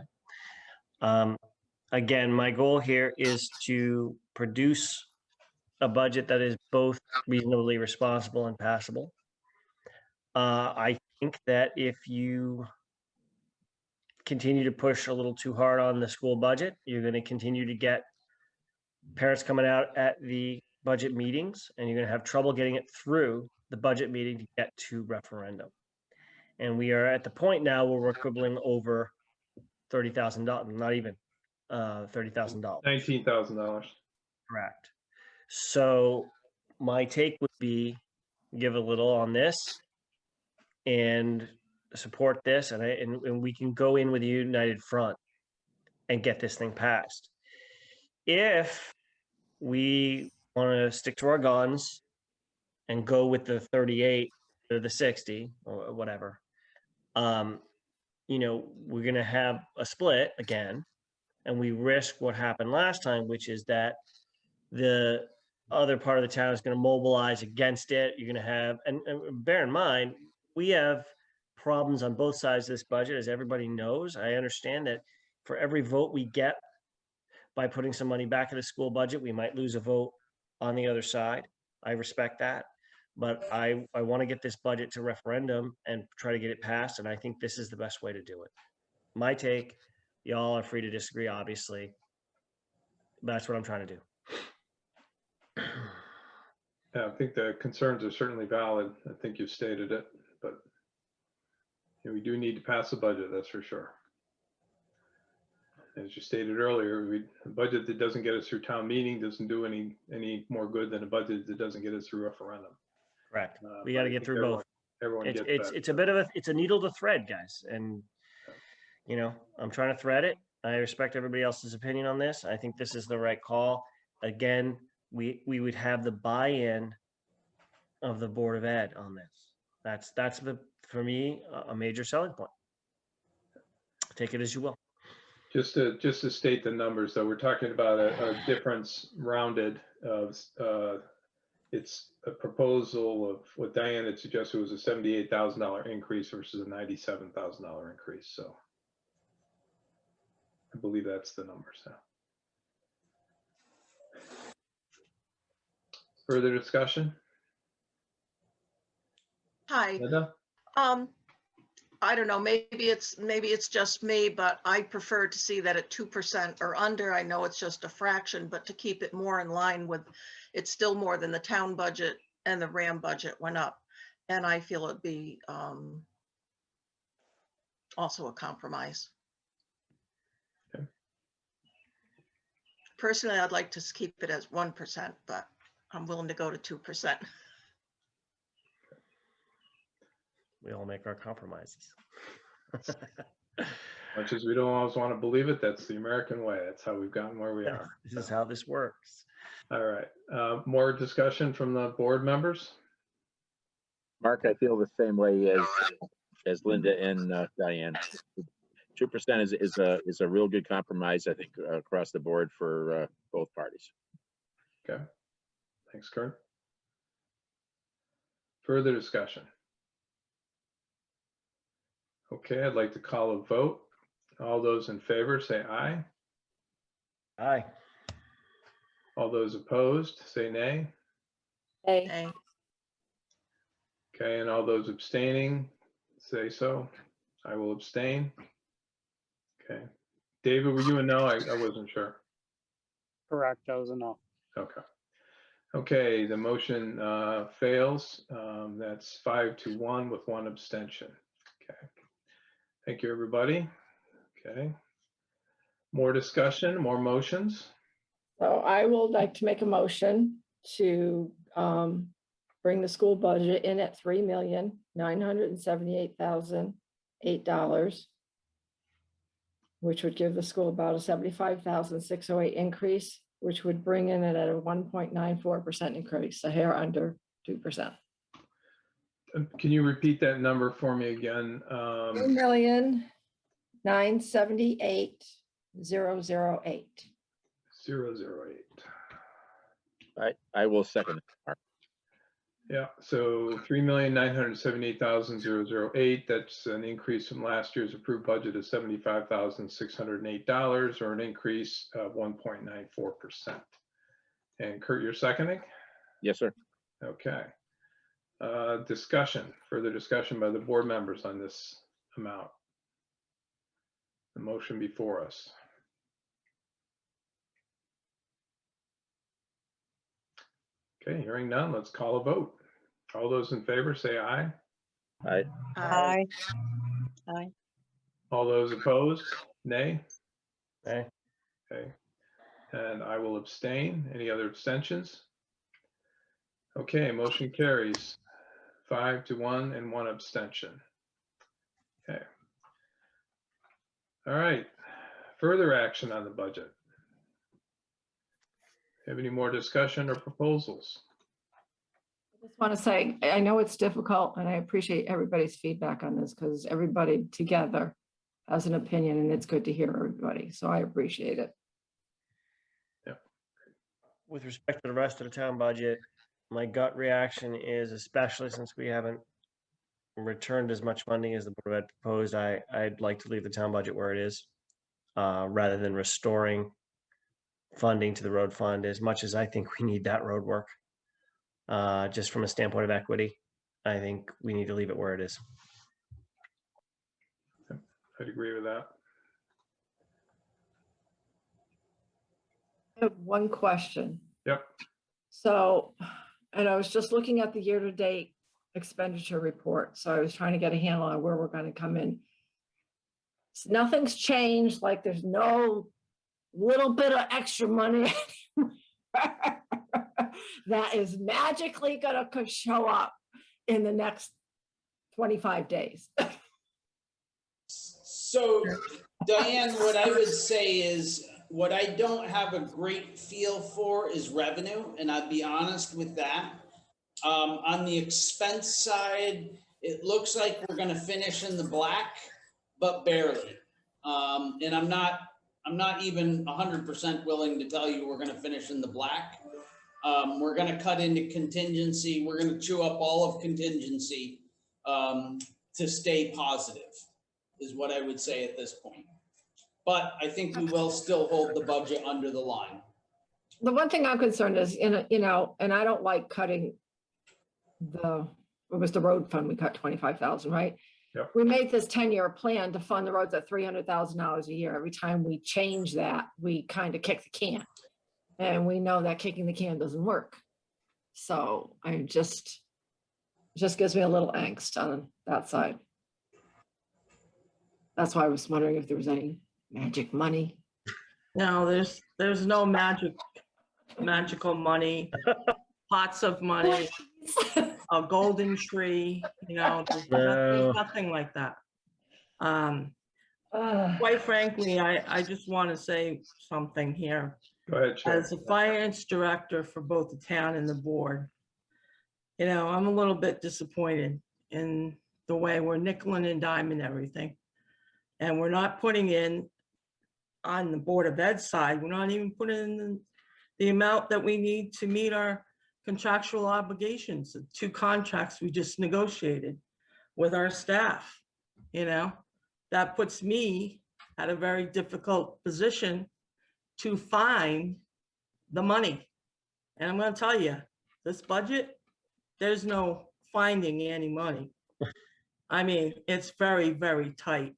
Again, my goal here is to produce a budget that is both reasonably responsible and passable. I think that if you continue to push a little too hard on the school budget, you're going to continue to get parents coming out at the budget meetings, and you're going to have trouble getting it through the budget meeting to get to referendum. And we are at the point now where we're quibbling over $30,000, not even $30,000. $19,000. Correct. So my take would be give a little on this and support this, and we can go in with a united front and get this thing passed. If we want to stick to our guns and go with the 38 or the 60 or whatever, you know, we're going to have a split again, and we risk what happened last time, which is that the other part of the town is going to mobilize against it. You're going to have, and bear in mind, we have problems on both sides of this budget, as everybody knows. I understand that for every vote we get by putting some money back in the school budget, we might lose a vote on the other side. I respect that. But I want to get this budget to referendum and try to get it passed. And I think this is the best way to do it. My take, y'all are free to disagree, obviously. That's what I'm trying to do. Yeah, I think the concerns are certainly valid. I think you've stated it, but you know, we do need to pass the budget, that's for sure. As you stated earlier, a budget that doesn't get us through town meeting doesn't do any more good than a budget that doesn't get us through referendum. Correct. We got to get through both. Everyone gets that. It's a bit of it's a needle to thread, guys. And, you know, I'm trying to thread it. I respect everybody else's opinion on this. I think this is the right call. Again, we would have the buy-in of the Board of Ed on this. That's for me, a major selling point. Take it as you will. Just to state the numbers, though, we're talking about a difference rounded of it's a proposal of what Diane had suggested was a $78,000 increase versus a $97,000 increase. So I believe that's the numbers now. Further discussion? Hi. Linda? I don't know, maybe it's just me, but I prefer to see that at 2% or under. I know it's just a fraction, but to keep it more in line with, it's still more than the town budget and the RAM budget went up. And I feel it'd be also a compromise. Okay. Personally, I'd like to keep it as 1%, but I'm willing to go to 2%. We all make our compromises. Much as we don't always want to believe it, that's the American way. That's how we've gotten where we are. This is how this works. All right. More discussion from the board members? Mark, I feel the same way as Linda and Diane. 2% is a real good compromise, I think, across the board for both parties. Okay. Thanks, Kurt. Further discussion? Okay, I'd like to call a vote. All those in favor say aye. Aye. All those opposed say nay. Hey. Okay, and all those abstaining say so. I will abstain. Okay. David, were you a no? I wasn't sure. Correct, I was a no. Okay. Okay, the motion fails. That's 5-1 with 1 abstention. Okay. Thank you, everybody. Okay. More discussion, more motions. So I would like to make a motion to bring the school budget in at $3,978,008, which would give the school about a $75,608 increase, which would bring in it at a 1.94% increase, a hair under 2%. Can you repeat that number for me again? $3,978,008. 008. I will second it, Mark. Yeah, so 3,978,008. That's an increase from last year's approved budget of $75,608, or an increase of 1.94%. And Kurt, you're seconding? Yes, sir. Okay. Further discussion by the board members on this amount. The motion before us. Okay, hearing none, let's call a vote. All those in favor say aye. Aye. Aye. Aye. All those opposed, nay. Aye. Okay, and I will abstain. Any other abstentions? Okay, motion carries 5-1 and 1 abstention. Okay. All right, further action on the budget. Have any more discussion or proposals? I just want to say, I know it's difficult and I appreciate everybody's feedback on this because everybody together has an opinion and it's good to hear everybody. So I appreciate it. With respect to the rest of the town budget, my gut reaction is, especially since we haven't returned as much money as the Board of Ed proposed, I'd like to leave the town budget where it is, rather than restoring funding to the road fund, as much as I think we need that road work. Just from a standpoint of equity, I think we need to leave it where it is. I'd agree with that. I have one question. Yep. So, and I was just looking at the year-to-date expenditure report. So I was trying to get a handle on where we're going to come in. So nothing's changed. Like there's no little bit of extra money that is magically going to show up in the next 25 days. So Diane, what I would say is, what I don't have a great feel for is revenue, and I'd be honest with that. On the expense side, it looks like we're gonna finish in the black, but barely. And I'm not even 100% willing to tell you we're gonna finish in the black. We're gonna cut into contingency. We're gonna chew up all of contingency to stay positive, is what I would say at this point. But I think we will still hold the budget under the line. The one thing I'm concerned is, and I don't like cutting it was the road fund, we cut 25,000, right? Yep. We made this 10-year plan to fund the roads at $300,000 a year. Every time we change that, we kind of kick the can. And we know that kicking the can doesn't work. So I just gives me a little angst on that side. That's why I was wondering if there was any magic money. No, there's no magical money, pots of money, a golden tree, there's nothing like that. Quite frankly, I just want to say something here. Go ahead, Sharon. As a finance director for both the town and the board, I'm a little bit disappointed in the way we're nickeling and diming everything. And we're not putting in, on the Board of Ed side, we're not even putting in the amount that we need to meet our contractual obligations, the 2 contracts we just negotiated with our staff. That puts me at a very difficult position to find the money. And I'm going to tell you, this budget, there's no finding any money. I mean, it's very, very tight.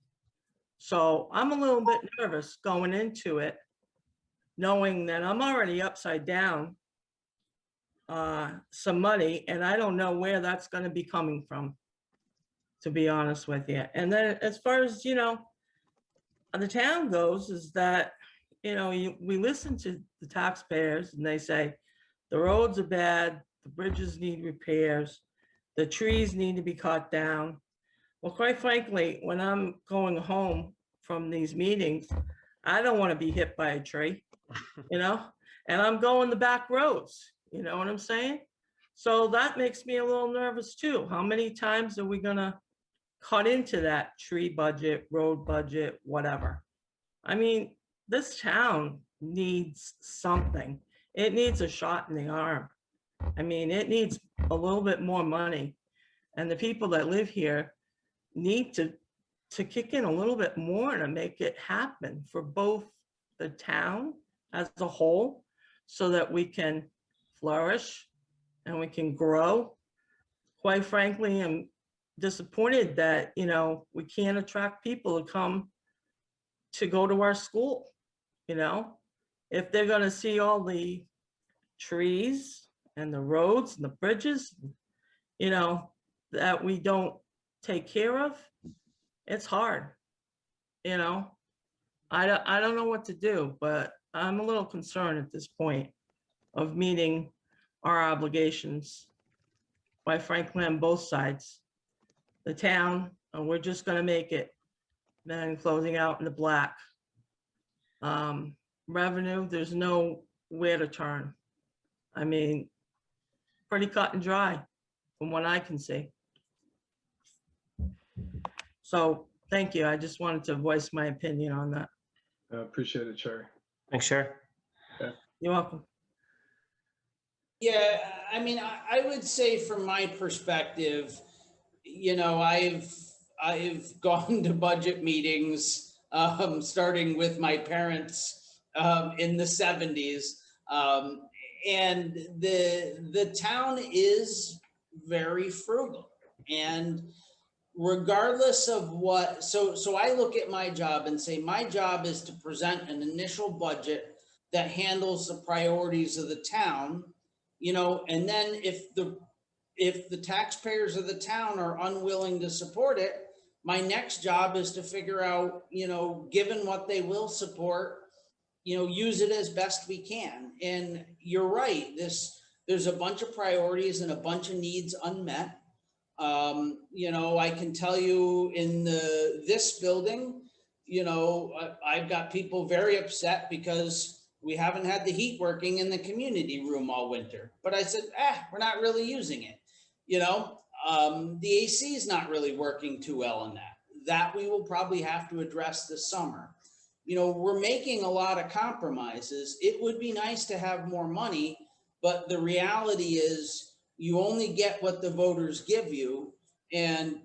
So I'm a little bit nervous going into it, knowing that I'm already upside down some money, and I don't know where that's going to be coming from, to be honest with you. And then as far as, the town goes, is that, we listen to the taxpayers and they say, the roads are bad, the bridges need repairs, the trees need to be cut down. Well, quite frankly, when I'm going home from these meetings, I don't want to be hit by a tree, and I'm going the back roads, you know what I'm saying? So that makes me a little nervous too. How many times are we gonna cut into that tree budget, road budget, whatever? I mean, this town needs something. It needs a shot in the arm. I mean, it needs a little bit more money. And the people that live here need to kick in a little bit more to make it happen for both the town as a whole, so that we can flourish and we can grow. Quite frankly, I'm disappointed that, you know, we can't attract people to come to go to our school. You know, if they're going to see all the trees and the roads and the bridges, you know, that we don't take care of, it's hard. You know, I don't know what to do, but I'm a little concerned at this point of meeting our obligations, quite frankly, on both sides. The town, and we're just going to make it, then closing out in the black. Revenue, there's nowhere to turn. I mean, pretty cut and dry from what I can see. So thank you. I just wanted to voice my opinion on that. I appreciate it, Sherry. Thanks, Sherry. Okay. You're welcome. Yeah, I mean, I would say from my perspective, you know, I've gone to budget meetings, starting with my parents in the 70s. And the town is very frugal. And regardless of what, so I look at my job and say, my job is to present an initial budget that handles the priorities of the town, you know, and then if the taxpayers of the town are unwilling to support it, my next job is to figure out, you know, given what they will support, you know, use it as best we can. And you're right, there's a bunch of priorities and a bunch of needs unmet. You know, I can tell you in this building, you know, I've got people very upset because we haven't had the heat working in the community room all winter. But I said, we're not really using it. You know, the AC is not really working too well in that. That we will probably have to address this summer. You know, we're making a lot of compromises. It would be nice to have more money, but the reality is you only get what the voters give you. And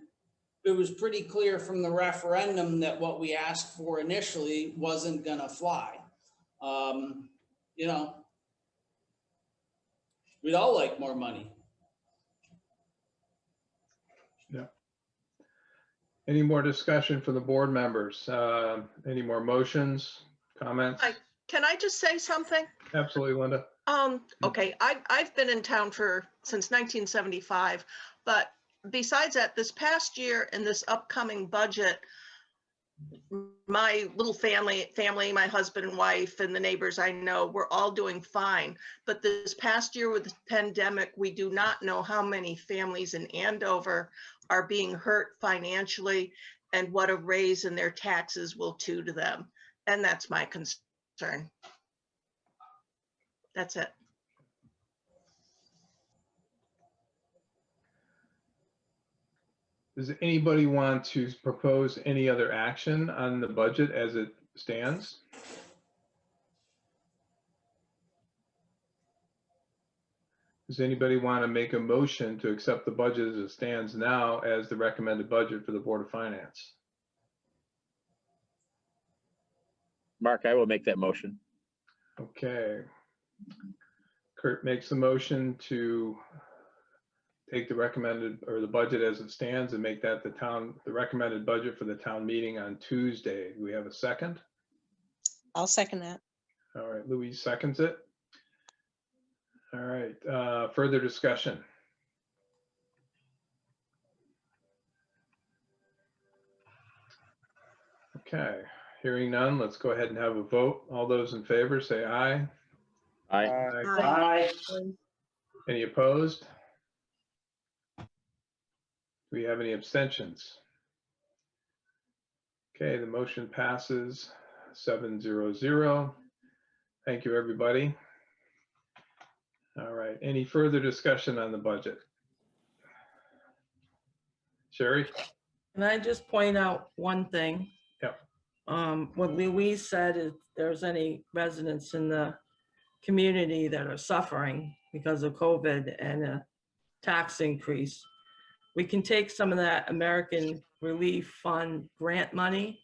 it was pretty clear from the referendum that what we asked for initially wasn't gonna fly. You know, we'd all like more money. Yeah. Any more discussion for the board members? Any more motions, comments? Can I just say something? Absolutely, Linda. Okay, I've been in town since 1975, but besides that, this past year and this upcoming budget, my little family, my husband and wife and the neighbors I know, we're all doing fine. But this past year with the pandemic, we do not know how many families in Andover are being hurt financially and what a raise in their taxes will do to them. And that's my concern. That's it. Does anybody want to propose any other action on the budget as it stands? Does anybody want to make a motion to accept the budget as it stands now as the recommended budget for the Board of Finance? Mark, I will make that motion. Okay. Kurt makes the motion to take the recommended or the budget as it stands and make that the recommended budget for the town meeting on Tuesday. Do we have a second? I'll second that. All right, Louise seconds it. All right, further discussion. Okay, hearing none, let's go ahead and have a vote. All those in favor say aye. Aye. Aye. Any opposed? Do we have any abstentions? Okay, the motion passes 7-0-0. Thank you, everybody. All right, any further discussion on the budget? Sherry? Can I just point out one thing? Yep. What Louise said, if there's any residents in the community that are suffering, because of COVID and a tax increase. We can take some of that American Relief Fund grant money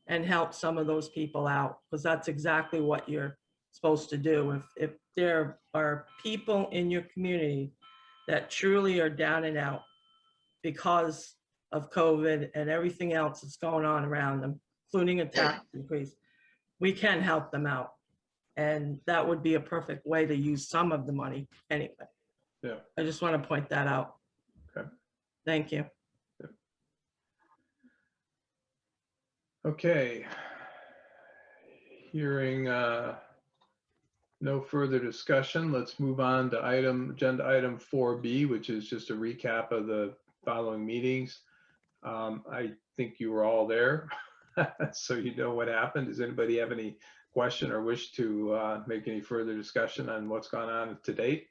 and help some of those people out, because that's exactly what you're supposed to do. If there are people in your community that truly are down and out because of COVID and everything else that's going on around them, including a tax increase, we can help them out. And that would be a perfect way to use some of the money anyway. Yeah. I just want to point that out. Okay. Thank you. Okay. Hearing no further discussion, let's move on to agenda item 4B, which is just a recap of the following meetings. I think you were all there, so you know what happened. Does anybody have any question or wish to make any further discussion on what's gone on to date?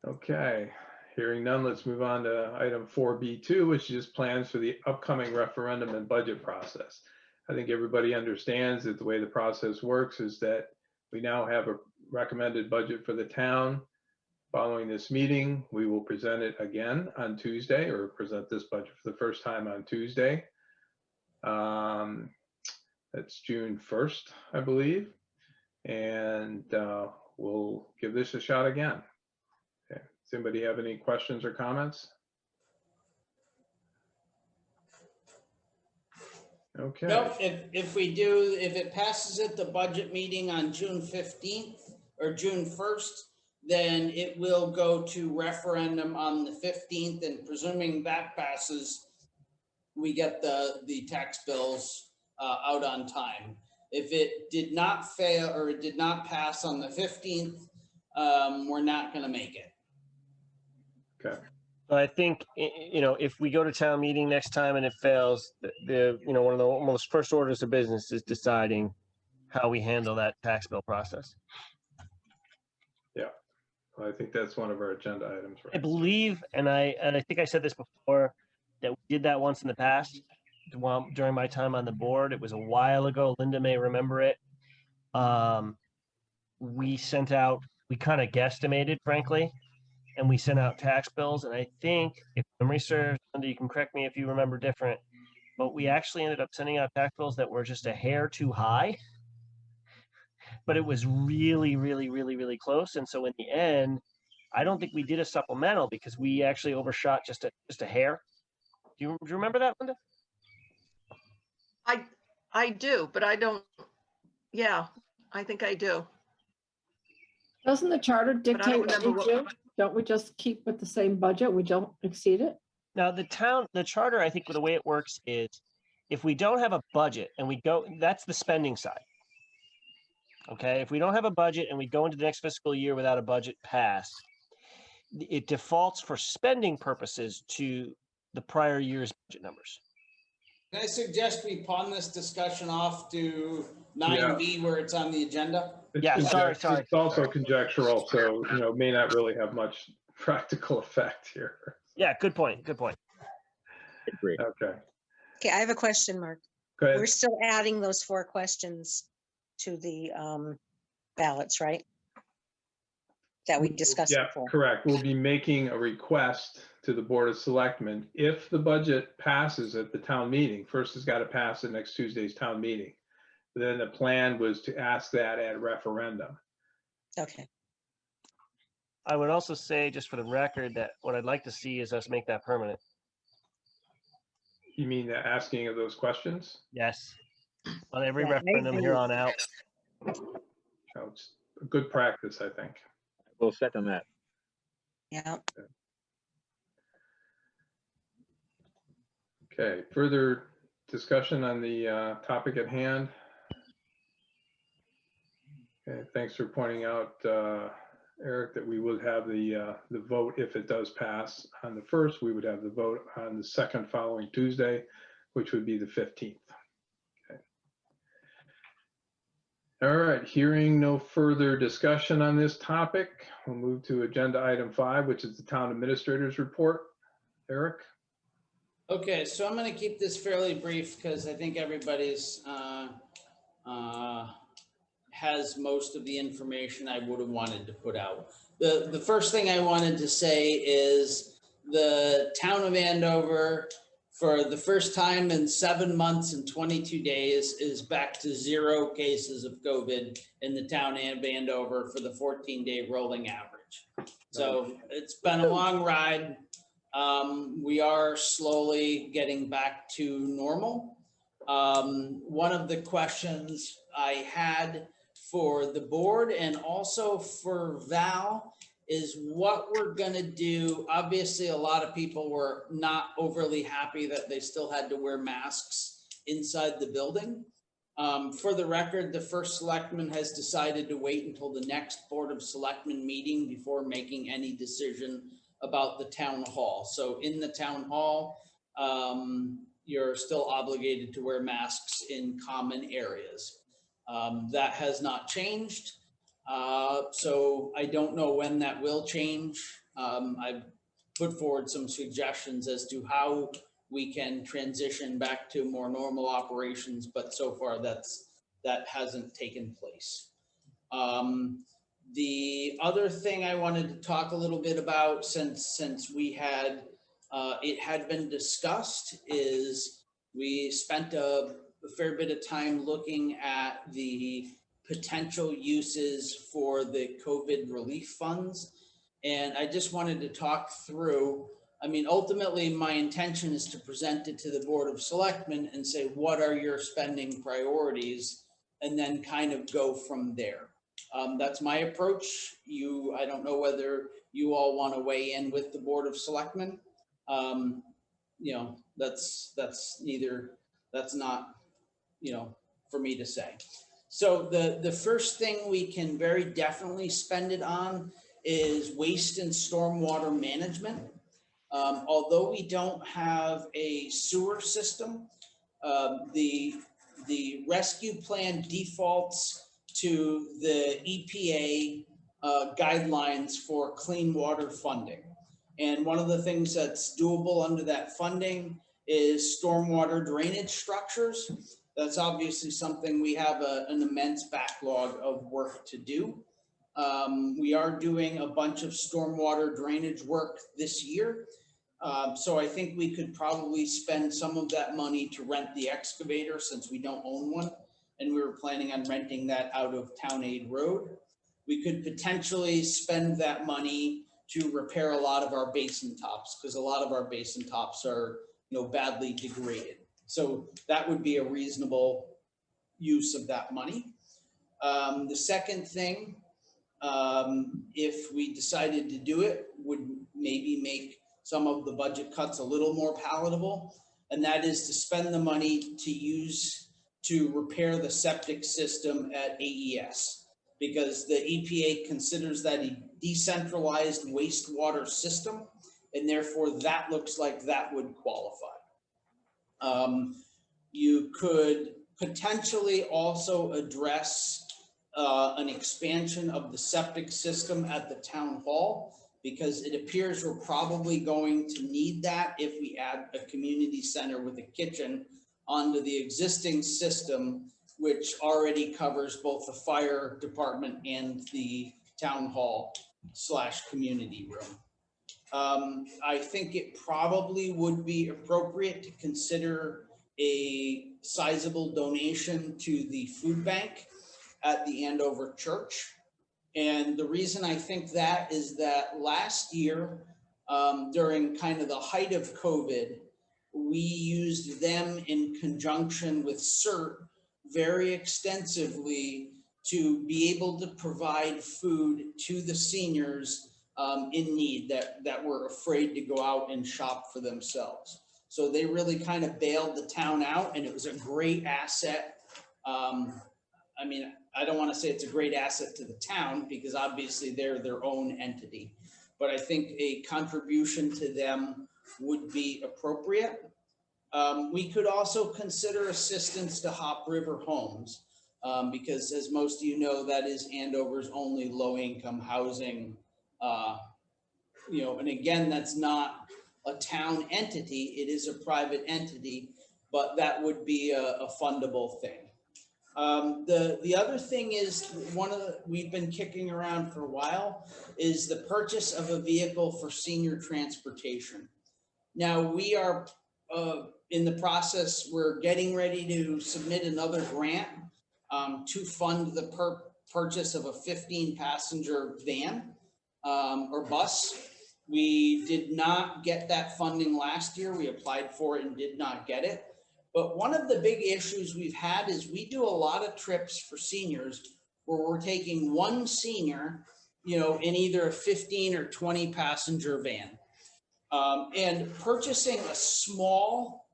Okay, hearing none, let's move on to item 4B2, which is plans for the upcoming referendum and budget process. I think everybody understands that the way the process works is that we now have a recommended budget for the town. Following this meeting, we will present it again on Tuesday, or present this budget for the first time on Tuesday. That's June 1st, I believe. And we'll give this a shot again. Okay. Does anybody have any questions or comments? Okay. Nope, if it passes at the budget meeting on June 15th or June 1st, then it will go to referendum on the 15th, and presuming that passes, we get the tax bills out on time. If it did not fail or it did not pass on the 15th, we're not going to make it. Okay. I think, if we go to town meeting next time and it fails, one of the almost first orders of business is deciding how we handle that tax bill process. Yeah, well, I think that's one of our agenda items. Right? I believe, and I think I said this before, that we did that once in the past during my time on the board. It was a while ago. Linda may remember it. We kind of guesstimated, frankly, and we sent out tax bills. And I think, if memory serves, Linda, you can correct me if you remember different, but we actually ended up sending out tax bills that were just a hair too high. But it was really, really, really, really close. And so in the end, I don't think we did a supplemental because we actually overshot just a hair. Do you remember that, Linda? I do, but I don't. Yeah, I think I do. Doesn't the charter dictate what we do? Don't we just keep with the same budget? We don't exceed it? Now, the charter, I think the way it works is if we don't have a budget and we go, that's the spending side. Okay, if we don't have a budget and we go into the next fiscal year without a budget passed, it defaults for spending purposes to the prior year's budget numbers. Can I suggest we pawn this discussion off to 9B where it's on the agenda? Sorry. It's also conjectural, so may not really have much practical effect here. Yeah, good point. Agree. Okay. Okay, I have a question, Mark. Go ahead. We're still adding those 4 questions to the ballots, right? That we discussed before. Correct. We'll be making a request to the Board of Selectmen if the budget passes at the town meeting. First, it's got to pass at next Tuesday's town meeting. Then the plan was to ask that at referendum. Okay. I would also say, just for the record, that what I'd like to see is us make that permanent. You mean the asking of those questions? Yes. On every referendum here on out. It's a good practice, I think. We'll second that. Yeah. Okay, further discussion on the topic at hand? Okay, thanks for pointing out, Eric, that we would have the vote if it does pass on the 1st. We would have the vote on the 2nd following Tuesday, which would be the 15th. Okay. All right, hearing no further discussion on this topic, we'll move to agenda item 5, which is the town administrator's report. Eric? Okay, so I'm going to keep this fairly brief because I think everybody's has most of the information I would have wanted to put out. The first thing I wanted to say is the town of Andover, for the first time in 7 months and 22 days, is back to 0 cases of COVID in the town of Andover for the 14-day rolling average. So it's been a long ride. We are slowly getting back to normal. One of the questions I had for the board and also for Val is what we're gonna do. Obviously, a lot of people were not overly happy that they still had to wear masks inside the building. For the record, the first selectman has decided to wait until the next Board of Selectmen meeting before making any decision about the town hall. So in the town hall, you're still obligated to wear masks in common areas. That has not changed. So I don't know when that will change. I've put forward some suggestions as to how we can transition back to more normal operations, but so far that hasn't taken place. The other thing I wanted to talk a little bit about, since we had it had been discussed, is we spent a fair bit of time looking at the potential uses for the COVID relief funds. And I just wanted to talk through, I mean, ultimately my intention is to present it to the Board of Selectmen and say, what are your spending priorities? And then kind of go from there. That's my approach. I don't know whether you all want to weigh in with the Board of Selectmen. You know, that's not, you know, for me to say. So the first thing we can very definitely spend it on is waste and stormwater management. Although we don't have a sewer system, the rescue plan defaults to the EPA guidelines for clean water funding. And one of the things that's doable under that funding is stormwater drainage structures. That's obviously something we have an immense backlog of work to do. We are doing a bunch of stormwater drainage work this year. So I think we could probably spend some of that money to rent the excavator, since we don't own one. And we were planning on renting that out of Town Aid Road. We could potentially spend that money to repair a lot of our basin tops, because a lot of our basin tops are, you know, badly degraded. So that would be a reasonable use of that money. The second thing, if we decided to do it, would maybe make some of the budget cuts a little more palatable. And that is to spend the money to use to repair the septic system at AES, because the EPA considers that a decentralized wastewater system, and therefore that looks like that would qualify. You could potentially also address an expansion of the septic system at the town hall, because it appears we're probably going to need that if we add a community center with a kitchen onto the existing system, which already covers both the fire department and the town hall / community room. I think it probably would be appropriate to consider a sizable donation to the food bank at the Andover Church. And the reason I think that is that last year, during kind of the height of COVID, we used them in conjunction with CERT very extensively to be able to provide food to the seniors in need that were afraid to go out and shop for themselves. So they really kind of bailed the town out, and it was a great asset. I mean, I don't want to say it's a great asset to the town, because obviously they're their own entity, but I think a contribution to them would be appropriate. We could also consider assistance to Hop River Homes, because as most of you know, that is Andover's only low-income housing. You know, and again, that's not a town entity, it is a private entity, but that would be a fundable thing. The other thing is we've been kicking around for a while is the purchase of a vehicle for senior transportation. Now we are in the process, we're getting ready to submit another grant to fund the purchase of a 15-passenger van or bus. We did not get that funding last year. We applied for it and did not get it. But one of the big issues we've had is we do a lot of trips for seniors where we're taking one senior, in either a 15 or 20 passenger van. And purchasing a small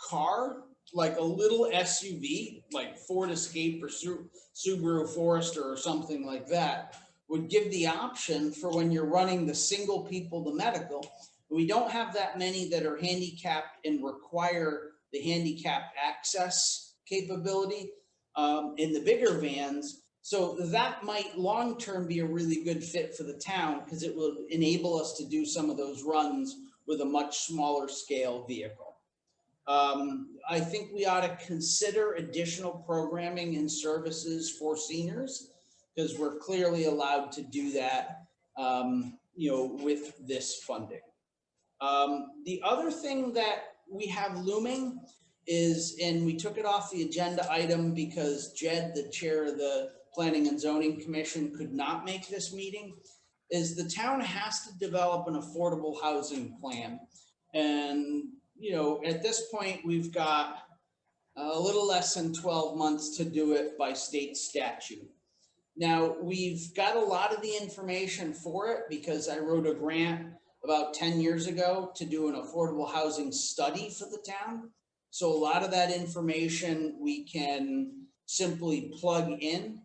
car, like a little SUV, like Ford Escape or Subaru Forester or something like that, would give the option for when you're running the single people to medical. We don't have that many that are handicapped and require the handicapped access capability in the bigger vans. So that might long-term be a really good fit for the town because it will enable us to do some of those runs with a much smaller scale vehicle. I think we ought to consider additional programming and services for seniors because we're clearly allowed to do that, with this funding. The other thing that we have looming is, and we took it off the agenda item because Jed, the chair of the Planning and Zoning Commission, could not make this meeting, is the town has to develop an affordable housing plan. And, at this point, we've got a little less than 12 months to do it by state statute. Now, we've got a lot of the information for it because I wrote a grant about 10 years ago to do an affordable housing study for the town. So a lot of that information we can simply plug in,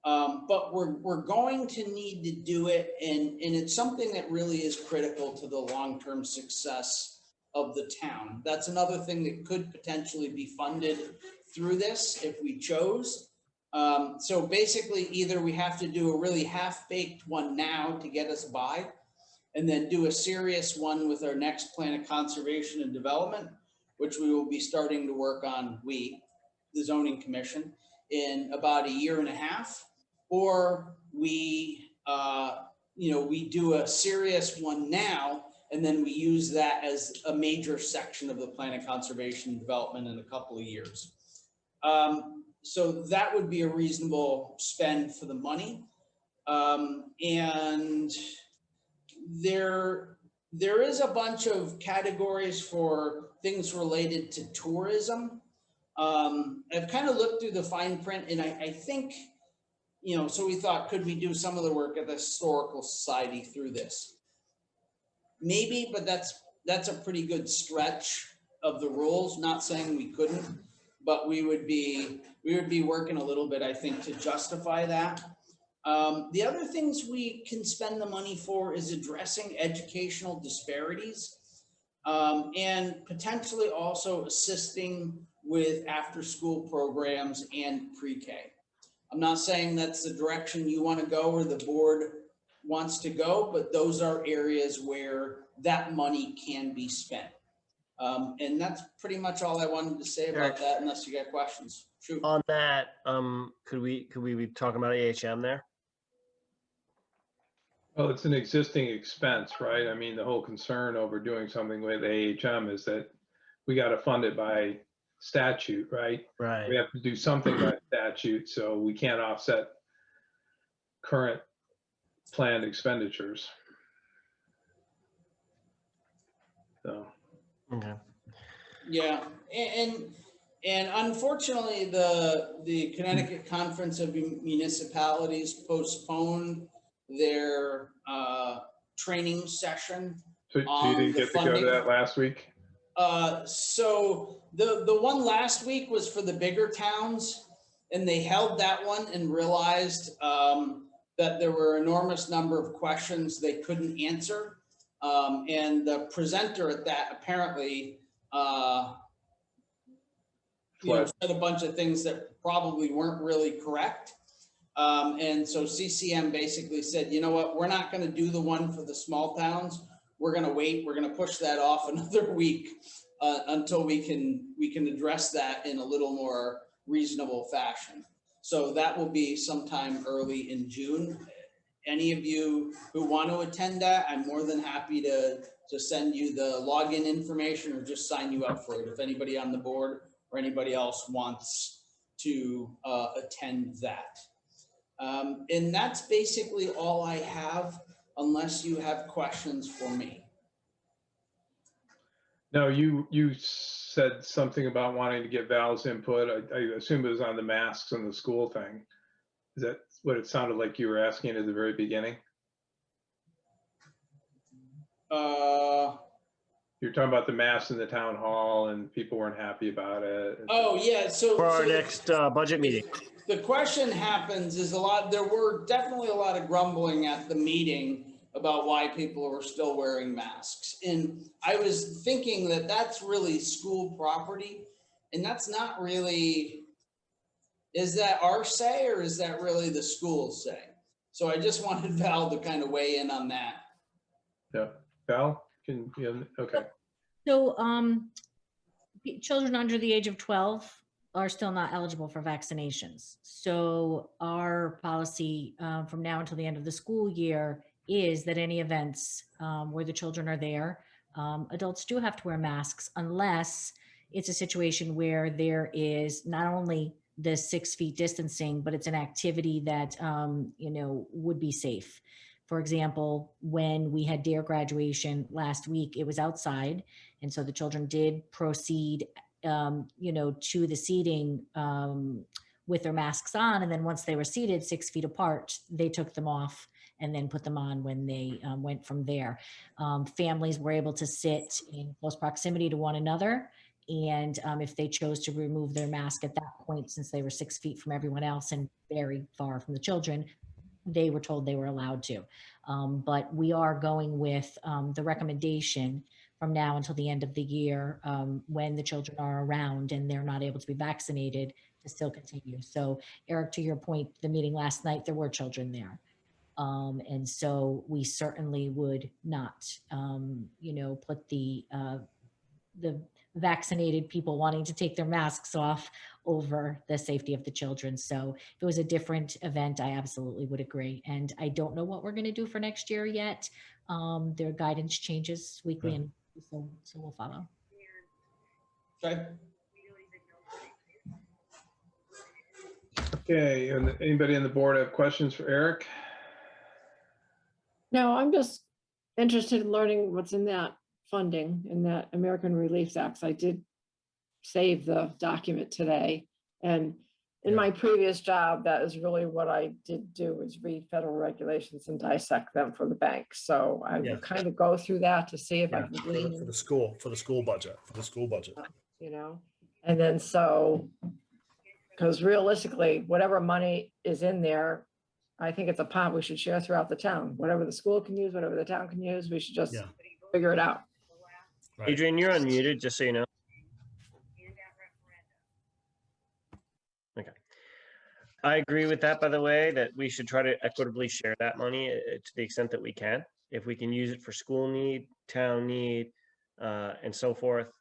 but we're going to need to do it. And it's something that really is critical to the long-term success of the town. That's another thing that could potentially be funded through this if we chose. So basically either we have to do a really half-baked one now to get us by, and then do a serious one with our next plan of conservation and development, which we will be starting to work on, the zoning commission, in about a year and a half, or we do a serious one now, and then we use that as a major section of the plan of conservation and development in a couple of years. So that would be a reasonable spend for the money. And there is a bunch of categories for things related to tourism. I've kind of looked through the fine print and I think, so we thought, could we do some of the work at the Historical Society through this? Maybe, but that's a pretty good stretch of the rules. Not saying we couldn't, but we would be working a little bit, I think, to justify that. The other things we can spend the money for is addressing educational disparities and potentially also assisting with after-school programs and pre-K. I'm not saying that's the direction you want to go or the board wants to go, but those are areas where that money can be spent. And that's pretty much all I wanted to say about that, unless you got questions. Shoot. On that, could we be talking about AHM there? Well, it's an existing expense, right? I mean, the whole concern over doing something with AHM is that we got to fund it by statute, right? Right. We have to do something by statute, so we can't offset current planned expenditures. So. Okay. Yeah, and unfortunately, the Connecticut Conference of Municipalities postponed their training session. So you didn't get to go to that last week? So the one last week was for the bigger towns, and they held that one and realized that there were an enormous number of questions they couldn't answer. And the presenter at that apparently said a bunch of things that probably weren't really correct. And so CCM basically said, you know what, we're not going to do the one for the small towns. We're going to wait. We're going to push that off another week until we can address that in a little more reasonable fashion. So that will be sometime early in June. Any of you who want to attend that, I'm more than happy to send you the login information or just sign you up for it if anybody on the board or anybody else wants to attend that. And that's basically all I have, unless you have questions for me. No, you said something about wanting to get Val's input. I assume it was on the masks and the school thing. Is that what it sounded like you were asking at the very beginning? You're talking about the masks in the town hall and people weren't happy about it. Oh, yeah. So for our next budget meeting. The question happens is there were definitely a lot of grumbling at the meeting about why people were still wearing masks. And I was thinking that that's really school property. And that's not really, is that our say or is that really the school's say? So I just wanted Val to kind of weigh in on that. Yeah, Val, okay. So children under the age of 12 are still not eligible for vaccinations. So our policy from now until the end of the school year is that any events where the children are there, adults do have to wear masks unless it's a situation where there is not only the 6 feet distancing, but it's an activity that, would be safe. For example, when we had DARE graduation last week, it was outside. And so the children did proceed, to the seating with their masks on. And then once they were seated 6 feet apart, they took them off and then put them on when they went from there. Families were able to sit in close proximity to one another. And if they chose to remove their mask at that point, since they were 6 feet from everyone else and very far from the children, they were told they were allowed to. But we are going with the recommendation from now until the end of the year when the children are around and they're not able to be vaccinated to still continue. So Eric, to your point, the meeting last night, there were children there. And so we certainly would not, put the vaccinated people wanting to take their masks off over the safety of the children. So if it was a different event, I absolutely would agree. And I don't know what we're going to do for next year yet. Their guidance changes weekly, and so we'll follow. Okay, and anybody on the board have questions for Eric? No, I'm just interested in learning what's in that funding in that American Relief Act. I did save the document today. And in my previous job, that is really what I did do, is read federal regulations and dissect them for the bank. So I would kind of go through that to see if I can glean for the school budget. And then because realistically, whatever money is in there, I think it's a pot we should share throughout the town. Whatever the school can use, whatever the town can use, we should just figure it out. Right. Adrian, you're unmuted, just so you know. Okay. I agree with that, by the way, that we should try to equitably share that money to the extent that we can. If we can use it for school need, town need, and so forth.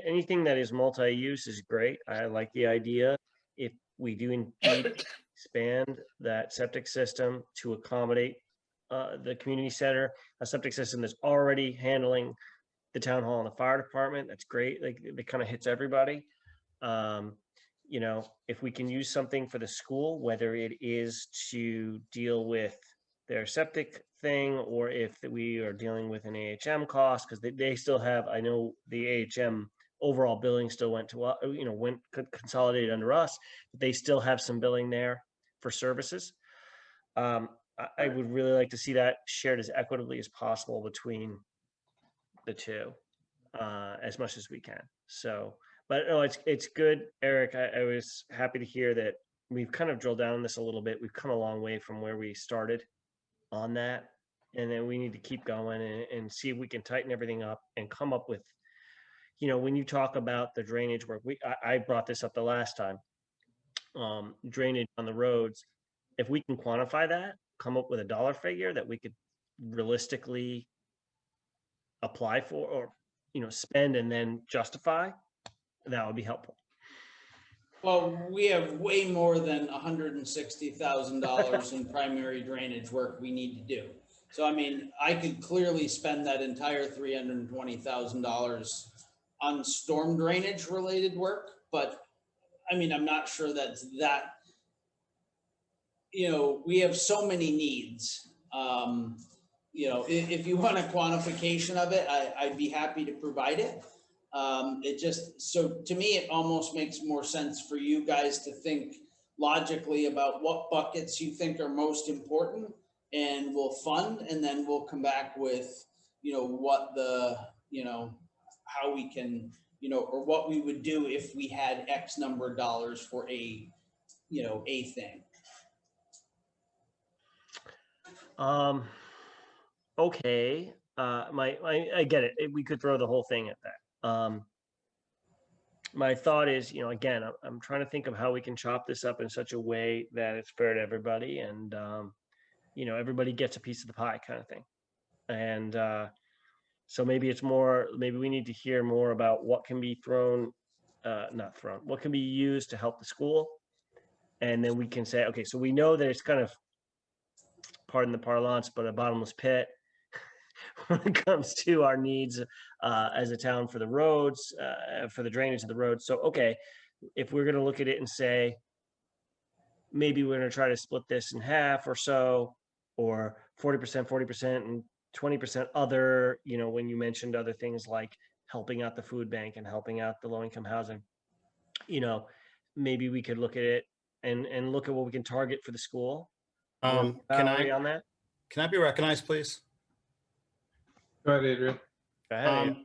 Anything that is multi-use is great. I like the idea. If we do indeed expand that septic system to accommodate the community center, a septic system that's already handling the town hall and the fire department, that's great. Like, it kind of hits everybody. If we can use something for the school, whether it is to deal with their septic thing, or if we are dealing with an AHM cost, because they still have, I know the AHM overall billing still went to, went consolidated under us, but they still have some billing there for services. I would really like to see that shared as equitably as possible between the two, as much as we can. So, but no, it's good, Eric. I was happy to hear that we've kind of drilled down on this a little bit. We've come a long way from where we started on that, and then we need to keep going and see if we can tighten everything up and come up with, when you talk about the drainage work, I brought this up the last time, drainage on the roads. If we can quantify that, come up with a dollar figure that we could realistically apply for, or spend and then justify, that would be helpful. Well, we have way more than $160,000 in primary drainage work we need to do. So, I mean, I could clearly spend that entire $320,000 on storm drainage related work, but I mean, I'm not sure that's that, we have so many needs. If you want a quantification of it, I'd be happy to provide it. So to me, it almost makes more sense for you guys to think logically about what buckets you think are most important and we'll fund, and then we'll come back with, what the, how we can, or what we would do if we had X number of dollars for a thing. Okay. I get it. We could throw the whole thing at that. My thought is, again, I'm trying to think of how we can chop this up in such a way that it's fair to everybody, and everybody gets a piece of the pie, kind of thing. And so maybe we need to hear more about what can be what can be used to help the school, and then we can say, okay, so we know that it's kind of, pardon the parlance, but a bottomless pit when it comes to our needs as a town for the roads, for the drainage of the roads. So, okay, if we're going to look at it and say, maybe we're going to try to split this in half or so, or 40%, and 20% other, when you mentioned other things like helping out the food bank and helping out the low-income housing, maybe we could look at it and look at what we can target for the school. Can I be recognized, please? Go ahead, Adrian. Go ahead,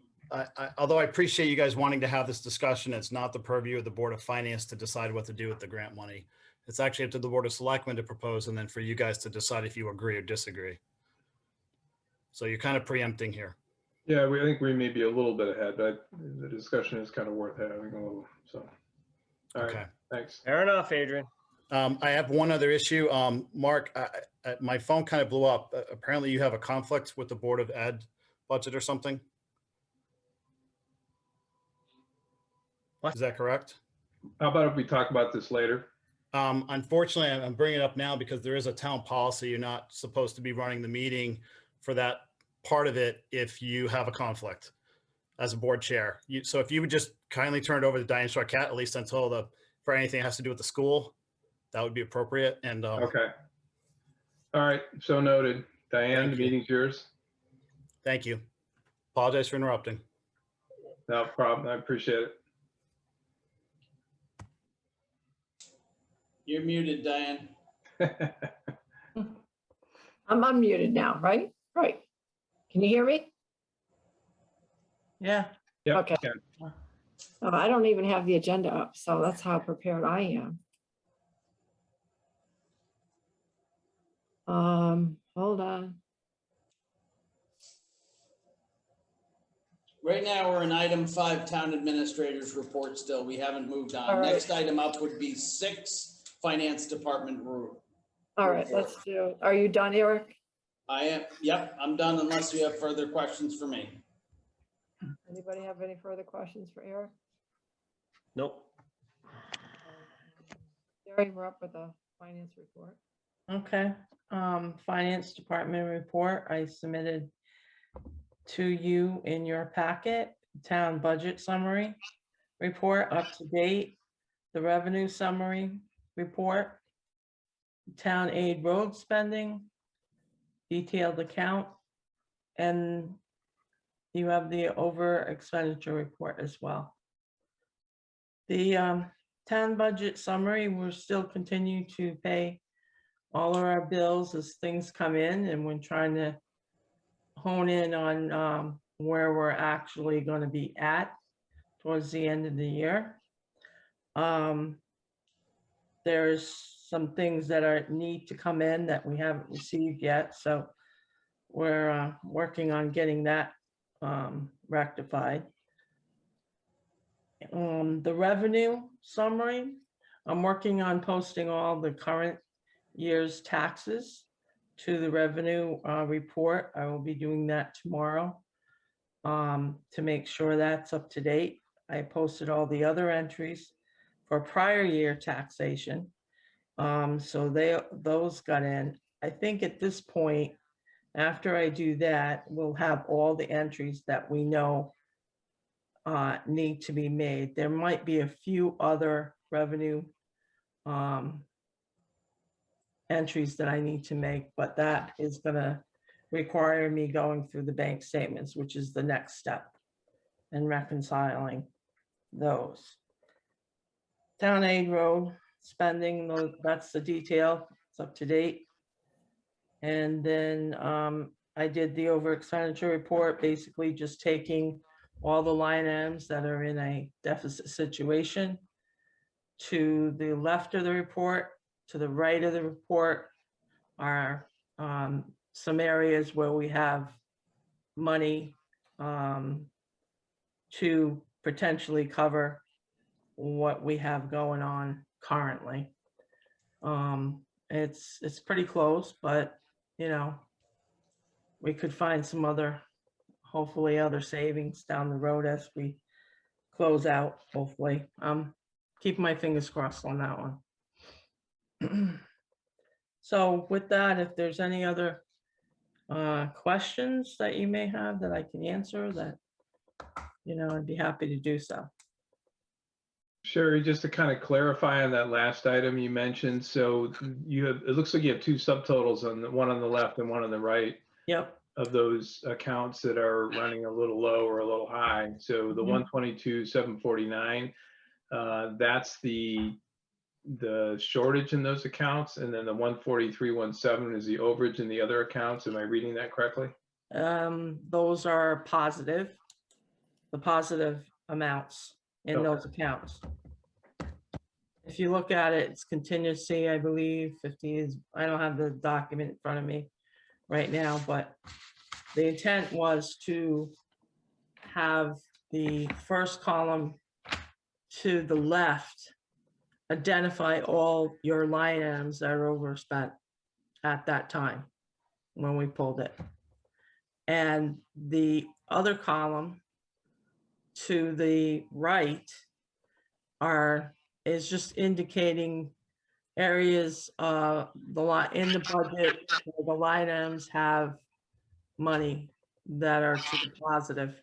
although I appreciate you guys wanting to have this discussion, it's not the purview of the Board of Finance to decide what to do with the grant money. It's actually up to the Board of Selectmen to propose, and then for you guys to decide if you agree or disagree. So you're kind of preempting here. Yeah, I think we may be a little bit ahead, but the discussion is kind of worth having a little. So, all right, thanks. Fair enough, Adrian. I have one other issue. Mark, my phone kind of blew up. Apparently you have a conflict with the Board of Ed budget or something. What? Is that correct? How about if we talk about this later? Unfortunately, I'm bringing it up now because there is a town policy. You're not supposed to be running the meeting for that part of it if you have a conflict as a board chair. So if you would just kindly turn it over to Diane Charquette, at least until for anything that has to do with the school, that would be appropriate. And okay. All right. So noted. Diane, the meeting's yours. Thank you. Apologize for interrupting. No problem. I appreciate it. You're muted, Diane. I'm unmuted now, right? Right. Can you hear me? Yeah. Yeah. Okay. I don't even have the agenda up, so that's how prepared I am. Hold on. Right now, we're in item 5, town administrators report still. We haven't moved on. All right. Next item up would be 6, finance department rule. All right, let's do, are you done, Eric? I am, yep, I'm done unless you have further questions for me. Anybody have any further questions for Eric? Nope. Gary, we're up with the finance report. Okay. Finance department report I submitted to you in your packet. Town budget summary report up to date, the revenue summary report, town aid road spending, detailed account, and you have the over expenditure report as well. The town budget summary, we're still continue to pay all of our bills as things come in, and we're trying to hone in on where we're actually going to be at towards the end of the year. There's some things that need to come in that we haven't received yet, so we're working on getting that rectified. The revenue summary, I'm working on posting all the current year's taxes to the revenue report. I will be doing that tomorrow to make sure that's up to date. I posted all the other entries for prior year taxation. So those got in. I think at this point, after I do that, we'll have all the entries that we know need to be made. There might be a few other revenue entries that I need to make, but that is gonna require me going through the bank statements, which is the next step, and reconciling those. Town aid road spending, that's the detail, it's up to date. And then I did the over expenditure report, basically just taking all the line items that are in a deficit situation. To the left of the report, to the right of the report are some areas where we have money to potentially cover what we have going on currently. It's pretty close, but you know, we could find some other, hopefully other savings down the road as we close out, hopefully. Keep my fingers crossed on that one. So with that, if there's any other questions that you may have that I can answer, that, you know, I'd be happy to do so. Sherry, just to kind of clarify on that last item you mentioned, so you have, it looks like you have two subtotals, on the one on the left and one on the right. Yep. Of those accounts that are running a little low or a little high. So the 122,749, that's the shortage in those accounts, and then the 143,17 is the overage in the other accounts. Am I reading that correctly? Those are positive, the positive amounts in those accounts. If you look at it, it's contingency, I believe 50 is, I don't have the document in front of me right now, but the intent was to have the first column to the left identify all your line items that are overspent at that time when we pulled it. And the other column to the right is just indicating areas the lot in the budget where the line items have money that are to the positive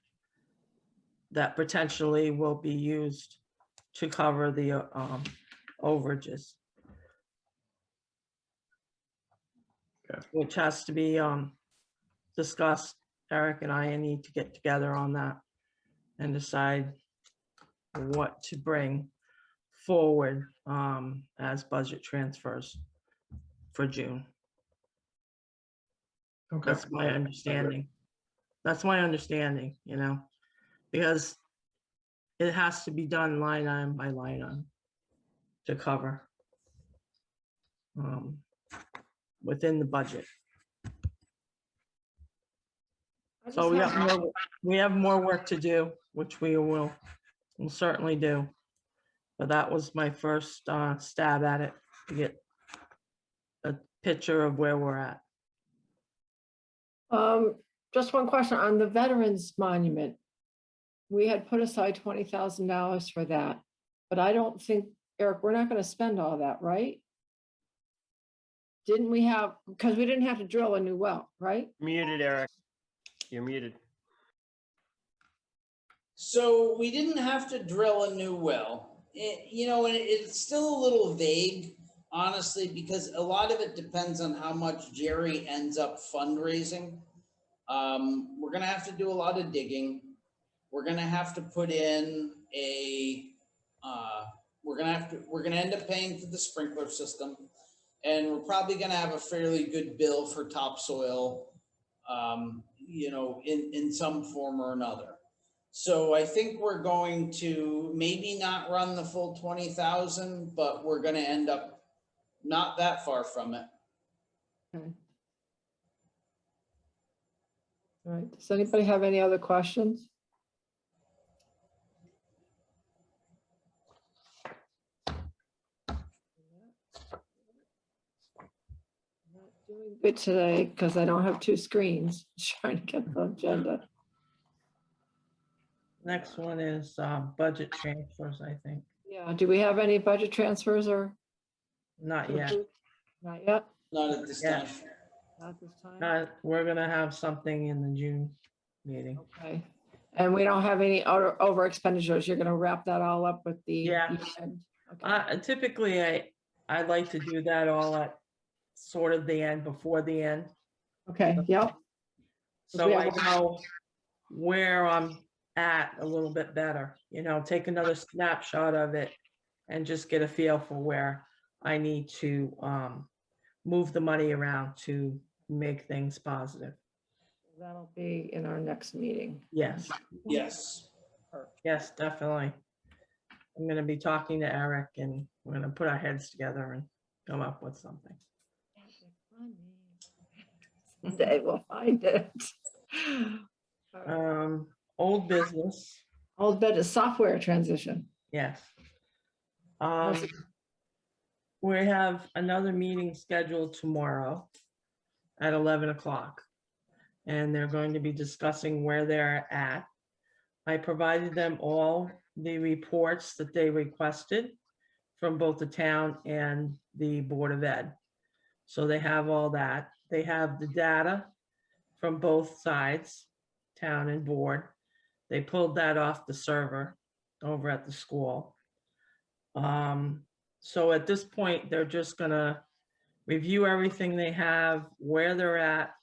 that potentially will be used to cover the overages. Okay. Which has to be discussed. Eric and I need to get together on that and decide what to bring forward as budget transfers for June. Okay. That's my understanding. That's my understanding, you know, because it has to be done line item by line item to cover within the budget. So we have more work to do, which we'll certainly do. But that was my first stab at it, to get a picture of where we're at. Just one question on the Veterans Monument. We had put aside $20,000 for that, but I don't think, Eric, we're not going to spend all that, right? Didn't we have, because we didn't have to drill a new well, right? Muted, Eric. You're muted. So we didn't have to drill a new well. You know, and it's still a little vague, honestly, because a lot of it depends on how much Jerry ends up fundraising. We're going to have to do a lot of digging. We're going to have to put in a, we're going to end up paying for the sprinkler system, and we're probably going to have a fairly good bill for topsoil, you know, in some form or another. So I think we're going to maybe not run the full 20,000, but we're going to end up not that far from it. Okay. All right. Does anybody have any other questions? Not doing good today because I don't have two screens. Just trying to get the agenda. Next one is budget transfers, I think. Yeah, Do we have any budget transfers or? Not yet. Not yet? Not at this Yeah. time. Not this time? We're gonna have something in the June meeting. Okay. And we don't have any over expenditures. You're gonna wrap that all up with the Yeah. year-end? Okay. Typically, I like to do that all at sort of the end, before the end. Okay, yep. So We I have- know where I'm at a little bit better, take another snapshot of it and just get a feel for where I need to move the money around to make things positive. That'll be in our next meeting. Yes, Yes. yes, definitely. I'm gonna be talking to Eric and we're gonna put our heads together and come up with something. Someday we'll find it. Old business, Old bit of software transition. yes. We have another meeting scheduled tomorrow at 11 o'clock. And they're going to be discussing where they're at. I provided them all the reports that they requested from both the town and the Board of Ed. So they have all that. They have the data from both sides, town and board. They pulled that off the server over at the school. So at this point, they're just gonna review everything they have, where they're at,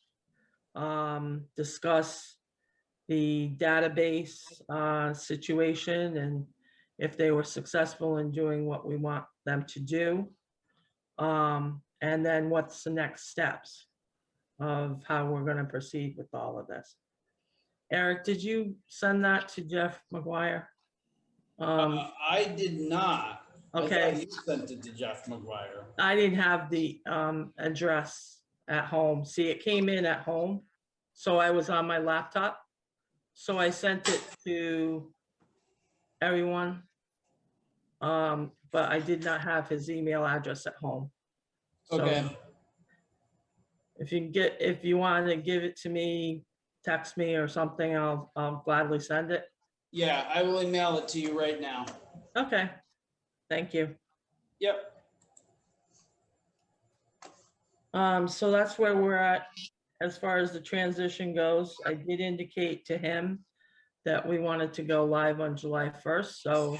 discuss the database situation and if they were successful in doing what we want them to do. And then what's the next steps of how we're going to proceed with all of this. Eric, did you send that to Jeff McGuire? I did not. Okay. I thought you sent it to Jeff McGuire. I didn't have the address at home. See, it came in at home, so I was on my laptop. So I sent it to everyone, but I did not have his email address at home. So Okay. if you want to give it to me, text me or something, I'll gladly send it. Yeah, I will email it to you right now. Okay, thank you. Yep. So that's where we're at as far as the transition goes. I did indicate to him that we wanted to go live on July 1st. So,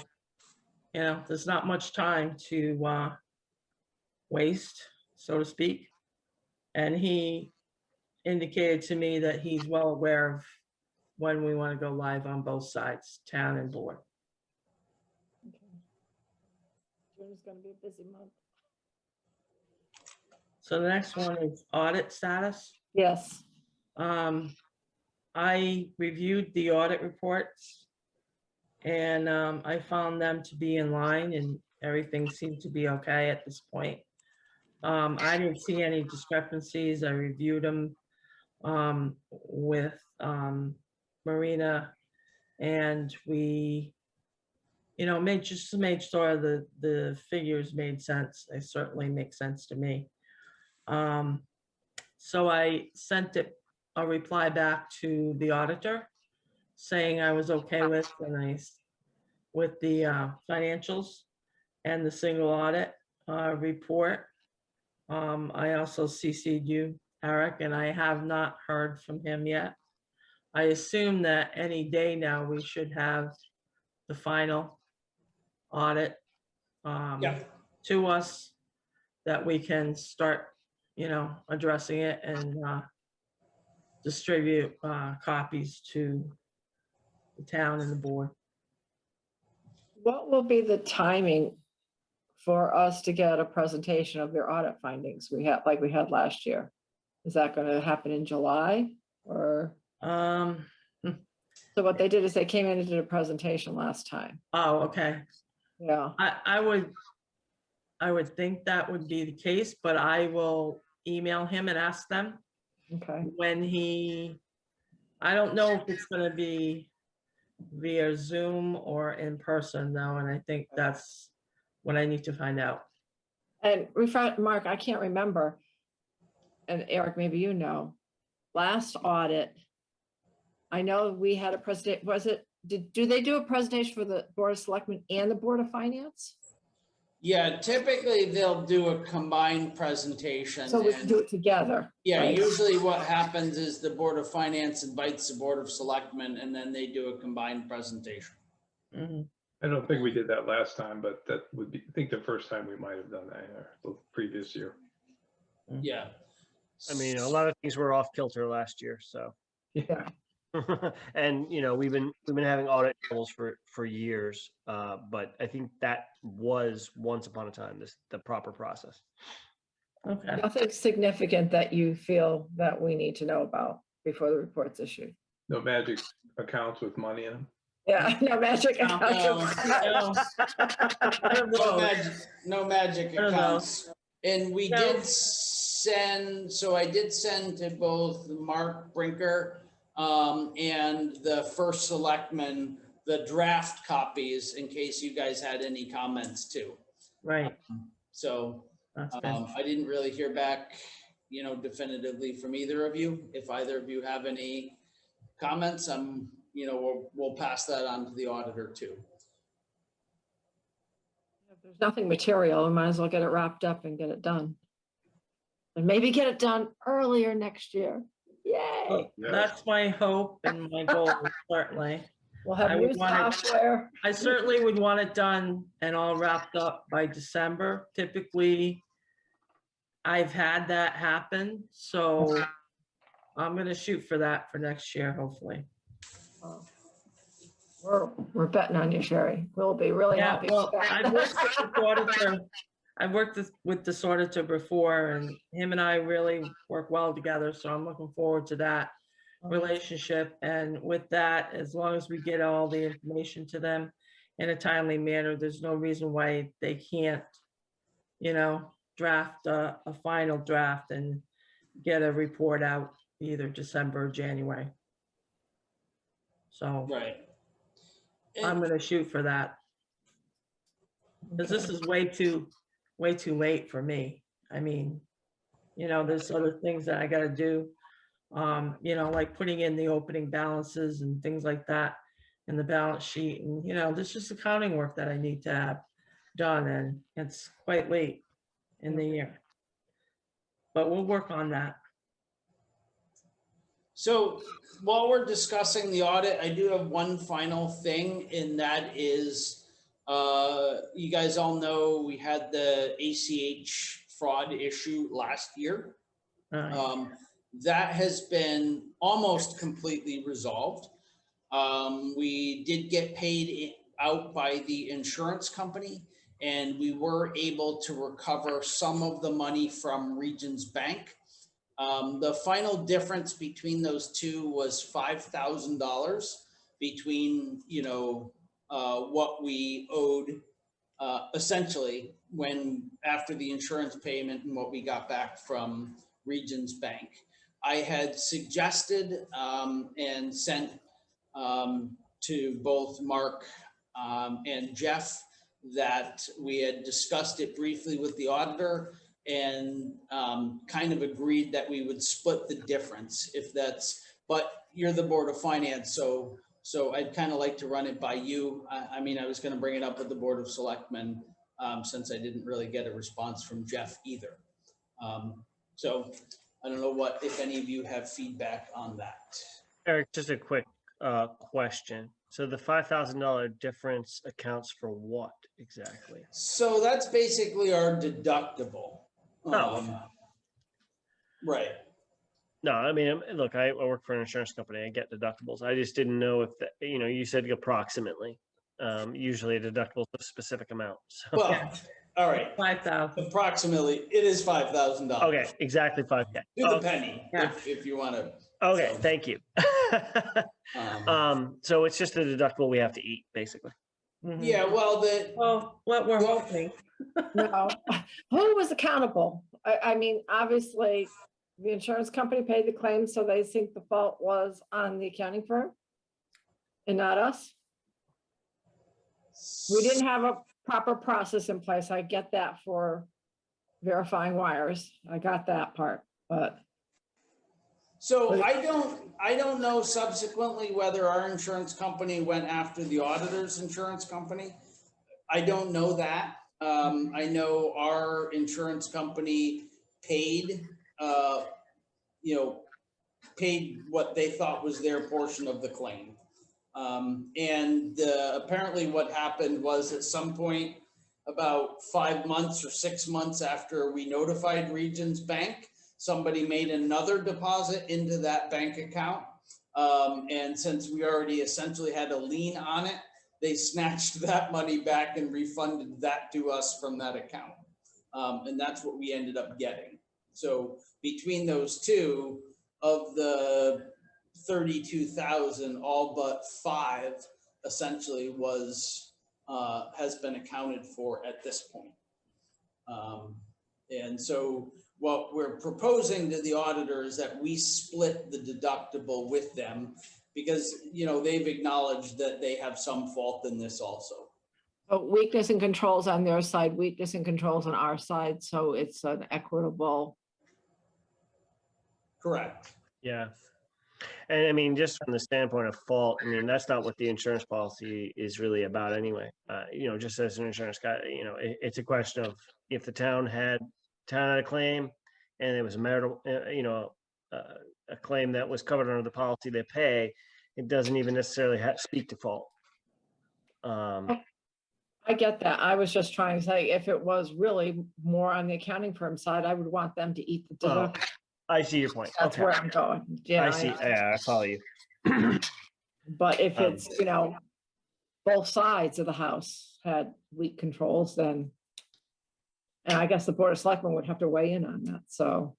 there's not much time to waste, so to speak. And he indicated to me that he's well aware of when we want to go live on both sides, town and board. June is gonna be a busy month. So the next one is audit status. Yes. I reviewed the audit reports and I found them to be in line and everything seemed to be okay at this point. I didn't see any discrepancies. I reviewed them with Marina and we, made sure the figures made sense. They certainly make sense to me. So I sent a reply back to the auditor saying I was okay with the financials and the single audit report. I also CC'd you, Eric, and I have not heard from him yet. I assume that any day now we should have the final audit to us that we can start, addressing it and distribute copies to the town and the board. What will be the timing for us to get a presentation of their audit findings like we had last year? Is that going to happen in July or? So what they did is they came in and did a presentation last time. Oh, okay. Yeah. I would think that would be the case, but I will email him and ask them. Okay. When I don't know if it's going to be via Zoom or in person though, and I think that's what I need to find out. And Mark, I can't remember, and Eric, maybe you know, last audit, I know we had a presentation, was it do they do a presentation for the Board of Selectmen and the Board of Finance? Yeah, typically they'll do a combined presentation. So we can do it together. Yeah, right? usually what happens is the Board of Finance invites the Board of Selectmen and then they do a combined presentation. I don't think we did that last time, but that would be, I think the first time we might have done that, or the previous year. Yeah. I mean, a lot of things were off kilter last year, so. Yeah. And, you know, we've been having audit troubles for years, but I think that was once upon a time, the proper process. Okay. Nothing significant that you feel that we need to know about before the report's issued. No magic accounts with money in them. Yeah, no magic No, accounts. no magic I don't know. accounts. And we No. did send, so I did send to both Mark Brinker and the first selectman the draft copies in case you guys had any comments too. Right. So That's good. I didn't really hear back, you know, definitively from either of you. If either of you have any comments, you know, we'll pass that on to the auditor too. If there's nothing material, we might as well get it wrapped up and get it done. And maybe get it done earlier next year. Yay. Well, that's my hope and my goal, certainly. We'll have I new would want it- software. I certainly would want it done and all wrapped up by December. Typically, I've had that happen, so I'm gonna shoot for that for next year, hopefully. We're betting on you, Sherry. We'll be really Yeah, happy. well, with that. I've worked with the auditor. I've worked with this auditor before, and him and I really work well together, so I'm looking forward to that relationship. And with that, as long as we get all the information to them in a timely manner, there's no reason why they can't, you know, draft a final draft and get a report out either December or January. So Right. I'm gonna shoot for that. Because this is way too late for me. I mean, you know, there's other things that I gotta do. You know, like putting in the opening balances and things like that in the balance sheet. And, you know, there's just accounting work that I need to have done, and it's quite late in the year. But we'll work on that. So while we're discussing the audit, I do have one final thing, and that is, you guys all know we had the ACH fraud issue last year. That has been almost completely resolved. We did get paid out by the insurance company, and we were able to recover some of the money from Regions Bank. The final difference between those two was $5,000 between, you know, what we owed essentially after the insurance payment and what we got back from Regions Bank. I had suggested and sent to both Mark and Jeff that we had discussed it briefly with the auditor and kind of agreed that we would split the difference if that's, but you're the Board of Finance, so I'd kind of like to run it by you. I mean, I was going to bring it up with the Board of Selectmen since I didn't really get a response from Jeff either. So I don't know what, if any of you have feedback on that. Eric, just a quick question. So the $5,000 difference accounts for what exactly? So that's basically our deductible. Right. No, I mean, look, I work for an insurance company. I get deductibles. I just didn't know if that, you know, you said approximately. Usually a deductible is a specific amount. So. Well, all right. 5,000. Approximately, it is $5,000. Okay, exactly 5K. To the penny, if you want to. Okay, thank you. So it's just a deductible we have to eat, basically. Yeah, well, what we're hoping. No, who was accountable? I mean, obviously, the insurance company paid the claim, so they think the fault was on the accounting firm and not us. We didn't have a proper process in place. I get that for verifying wires. I got that part, but. So I don't know subsequently whether our insurance company went after the auditor's insurance company. I don't know that. I know our insurance company paid, paid what they thought was their portion of the claim. And apparently what happened was at some point about 5 months or 6 months after we notified Regions Bank, somebody made another deposit into that bank account. And since we already essentially had a lien on it, they snatched that money back and refunded that to us from that account. And that's what we ended up getting. So between those two, of the 32,000, all but 5 essentially was has been accounted for at this point. And so what we're proposing to the auditor is that we split the deductible with them because, they've acknowledged that they have some fault in this also. But weakness and controls on their side, weakness and controls on our side, so it's an equitable. Correct. Yeah. And I mean, just from the standpoint of fault, I mean, that's not what the insurance policy is really about anyway. Just as an insurance guy, it's a question of if the town had a claim and it was a marital, a claim that was covered under the policy they pay, it doesn't even necessarily speak to fault. I get that. I was just trying to say if it was really more on the accounting firm side, I would want them to eat the deduction. I see your point. That's where I'm going. Yeah, I see. Yeah, I follow you. But if it's, both sides of the house had weak controls, then, and I guess the Board of Selectmen would have to weigh in on that. So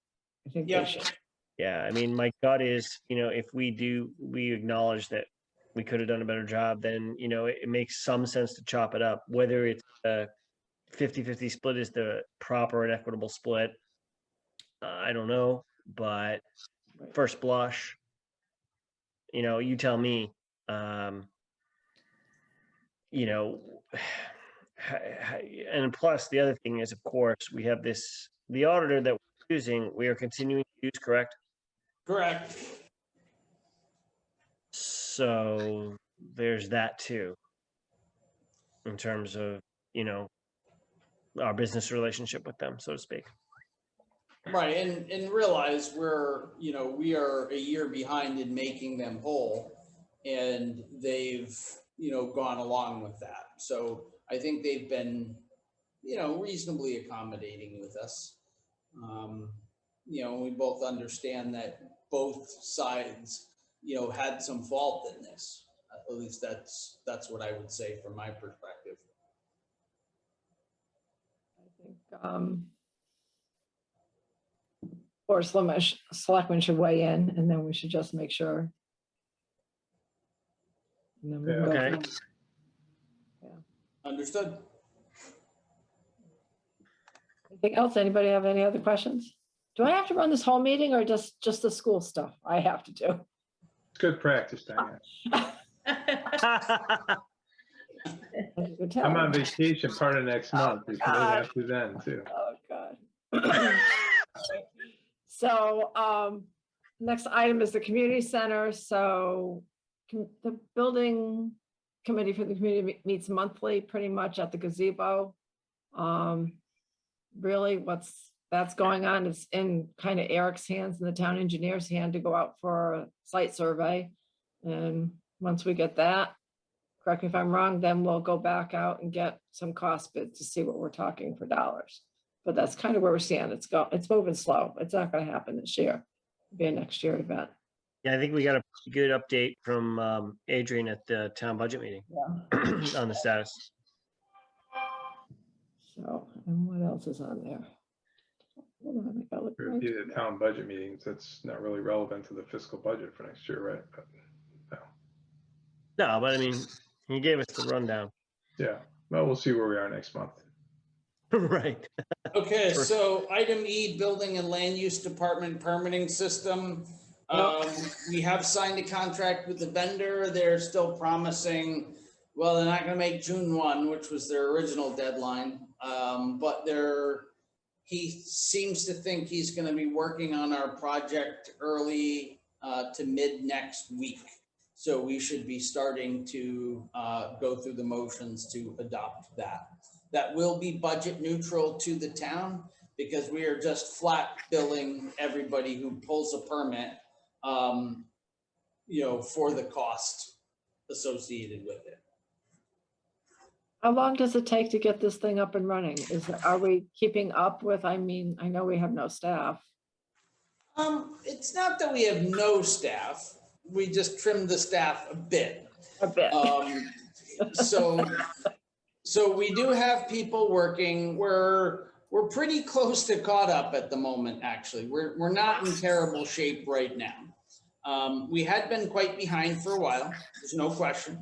I think they should. Yeah, I mean, my gut is, if we acknowledge that we could have done a better job, then, it makes some sense to chop it up. Whether it's a 50-50 split is the proper and equitable split, I don't know. But first blush, you tell me, and plus the other thing is, of course, we have the auditor that we're using, we are continuing to use, correct? Correct. So there's that too, in terms of, our business relationship with them, so to speak. Right, and realize we are a year behind in making them whole, and they've, gone along with that. So I think they've been, reasonably accommodating with us. We both understand that both sides, had some fault in this. At least that's what I would say from my perspective. I think, or selectmen should weigh in, and then we should just make sure. And then we can go Okay. from there. Understood. Anything else? Anybody have any other questions? Do I have to run this whole meeting or just the school stuff I have to do? It's good practice, Diane. I'm on vacation part of next month. It's right after then too. Oh, God. So next item is the community center. So the building committee for the community meets monthly, pretty much at the gazebo. Really that's going on is in kind of Eric's hands and the town engineer's hand to go out for a site survey. And once we get that, correct me if I'm wrong, then we'll go back out and get some cost bids to see what we're talking for dollars. But that's kind of where we're seeing it's moving slow. It's not going to happen this year. It'll be a next year event. Yeah, I think we got a good update from Adrian at the town budget meeting on the status. So, and what else is on there? Hold on, I gotta look right. Review the town budget meetings. That's not really relevant to the fiscal budget for next year, right? But, no, but I mean, he gave us the rundown. yeah, well, we'll see where we are next month. Right. Okay, so item E, building and land use department permitting system. We have signed a contract with the vendor. They're still promising, well, they're not gonna make June 1, which was their original deadline. But they're he seems to think he's going to be working on our project early to mid next week. So we should be starting to go through the motions to adopt that. That will be budget neutral to the town because we are just flat billing everybody who pulls a permit, for the cost associated with it. How long does it take to get this thing up and running? Are we keeping up with, I know we have no staff. It's not that we have no staff. We just trimmed the staff a bit. So we do have people working. We're pretty close to caught up at the moment, actually. We're not in terrible shape right now. We had been quite behind for a while, there's no question.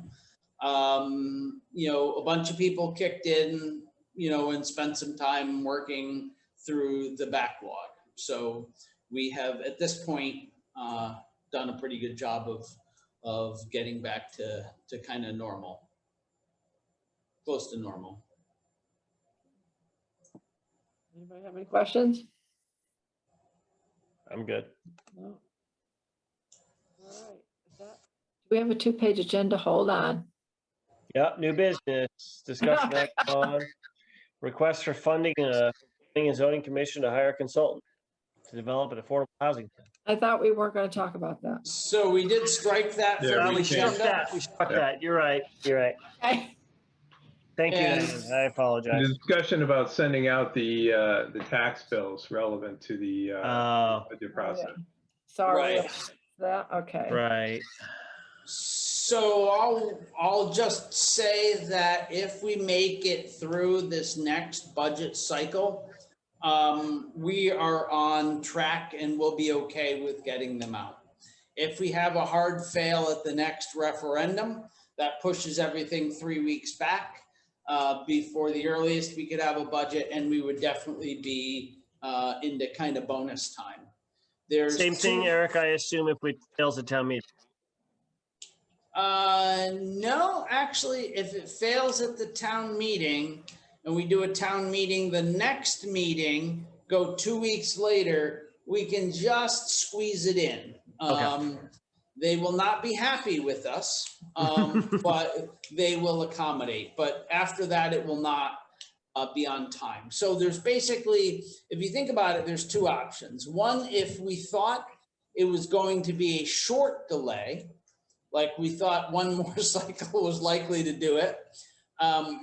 A bunch of people kicked in, and spent some time working through the backlog. So we have, at this point, done a pretty good job of getting back to kind of normal, close to normal. Anybody have any questions? I'm good. No. All right. Do we have a 2-page agenda? Hold on. Yeah, new business, discussion act on request for funding, Planning and Zoning Commission to hire a consultant to develop an affordable housing plan. I thought we weren't going to talk about that. So we did strike that from the We struck agenda. that. We struck that. You're right. You're right. Thank you. And- I apologize. The discussion about sending out the tax bills relevant to the budget process. Sorry. Right. That, okay. Right. So I'll just say that if we make it through this next budget cycle, we are on track and we'll be okay with getting them out. If we have a hard fail at the next referendum, that pushes everything 3 weeks back before the earliest we could have a budget, and we would definitely be into kind of bonus time. There's Same thing, Eric, I assume if we fails a town meeting. No, actually, if it fails at the town meeting and we do a town meeting, the next meeting, go 2 weeks later, we can just squeeze it in. Okay. They will not be happy with us, but they will accommodate. But after that, it will not be on time. So there's basically, if you think about it, there's two options. One, if we thought it was going to be a short delay, like we thought one more cycle was likely to do it,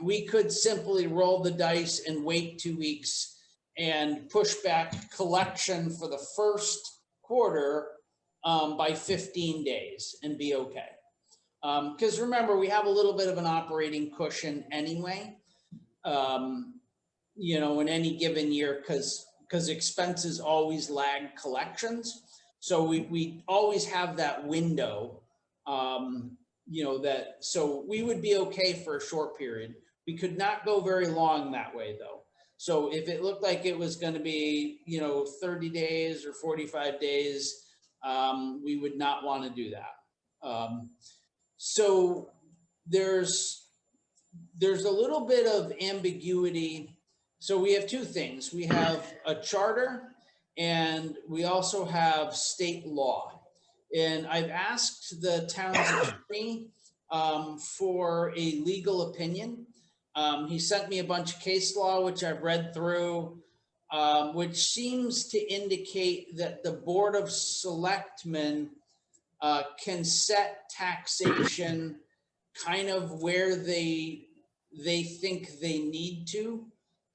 we could simply roll the dice and wait 2 weeks and push back collection for the first quarter by 15 days and be okay. Because remember, we have a little bit of an operating cushion anyway, in any given year, because expenses always lag collections. So we always have that window, so we would be okay for a short period. We could not go very long that way though. So if it looked like it was going to be, 30 days or 45 days, we would not want to do that. So there's a little bit of ambiguity. So we have two things. We have a charter and we also have state law. And I've asked the town's attorney for a legal opinion. He sent me a bunch of case law, which I've read through, which seems to indicate that the Board of Selectmen can set taxation kind of where they think they need to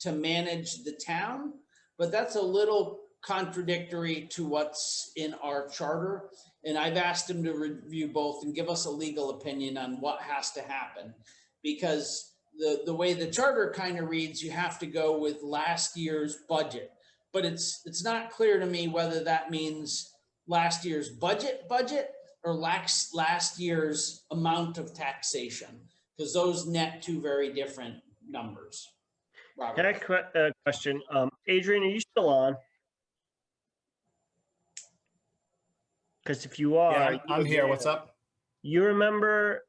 manage the town. But that's a little contradictory to what's in our charter. And I've asked him to review both and give us a legal opinion on what has to happen. Because the way the charter kind of reads, you have to go with last year's budget. But it's not clear to me whether that means last year's budget or last year's amount of taxation, because those net two very different numbers. Robert. Can I question? Adrian, are you still on? Because if you are, Yeah, I'm here. What's up? You remember,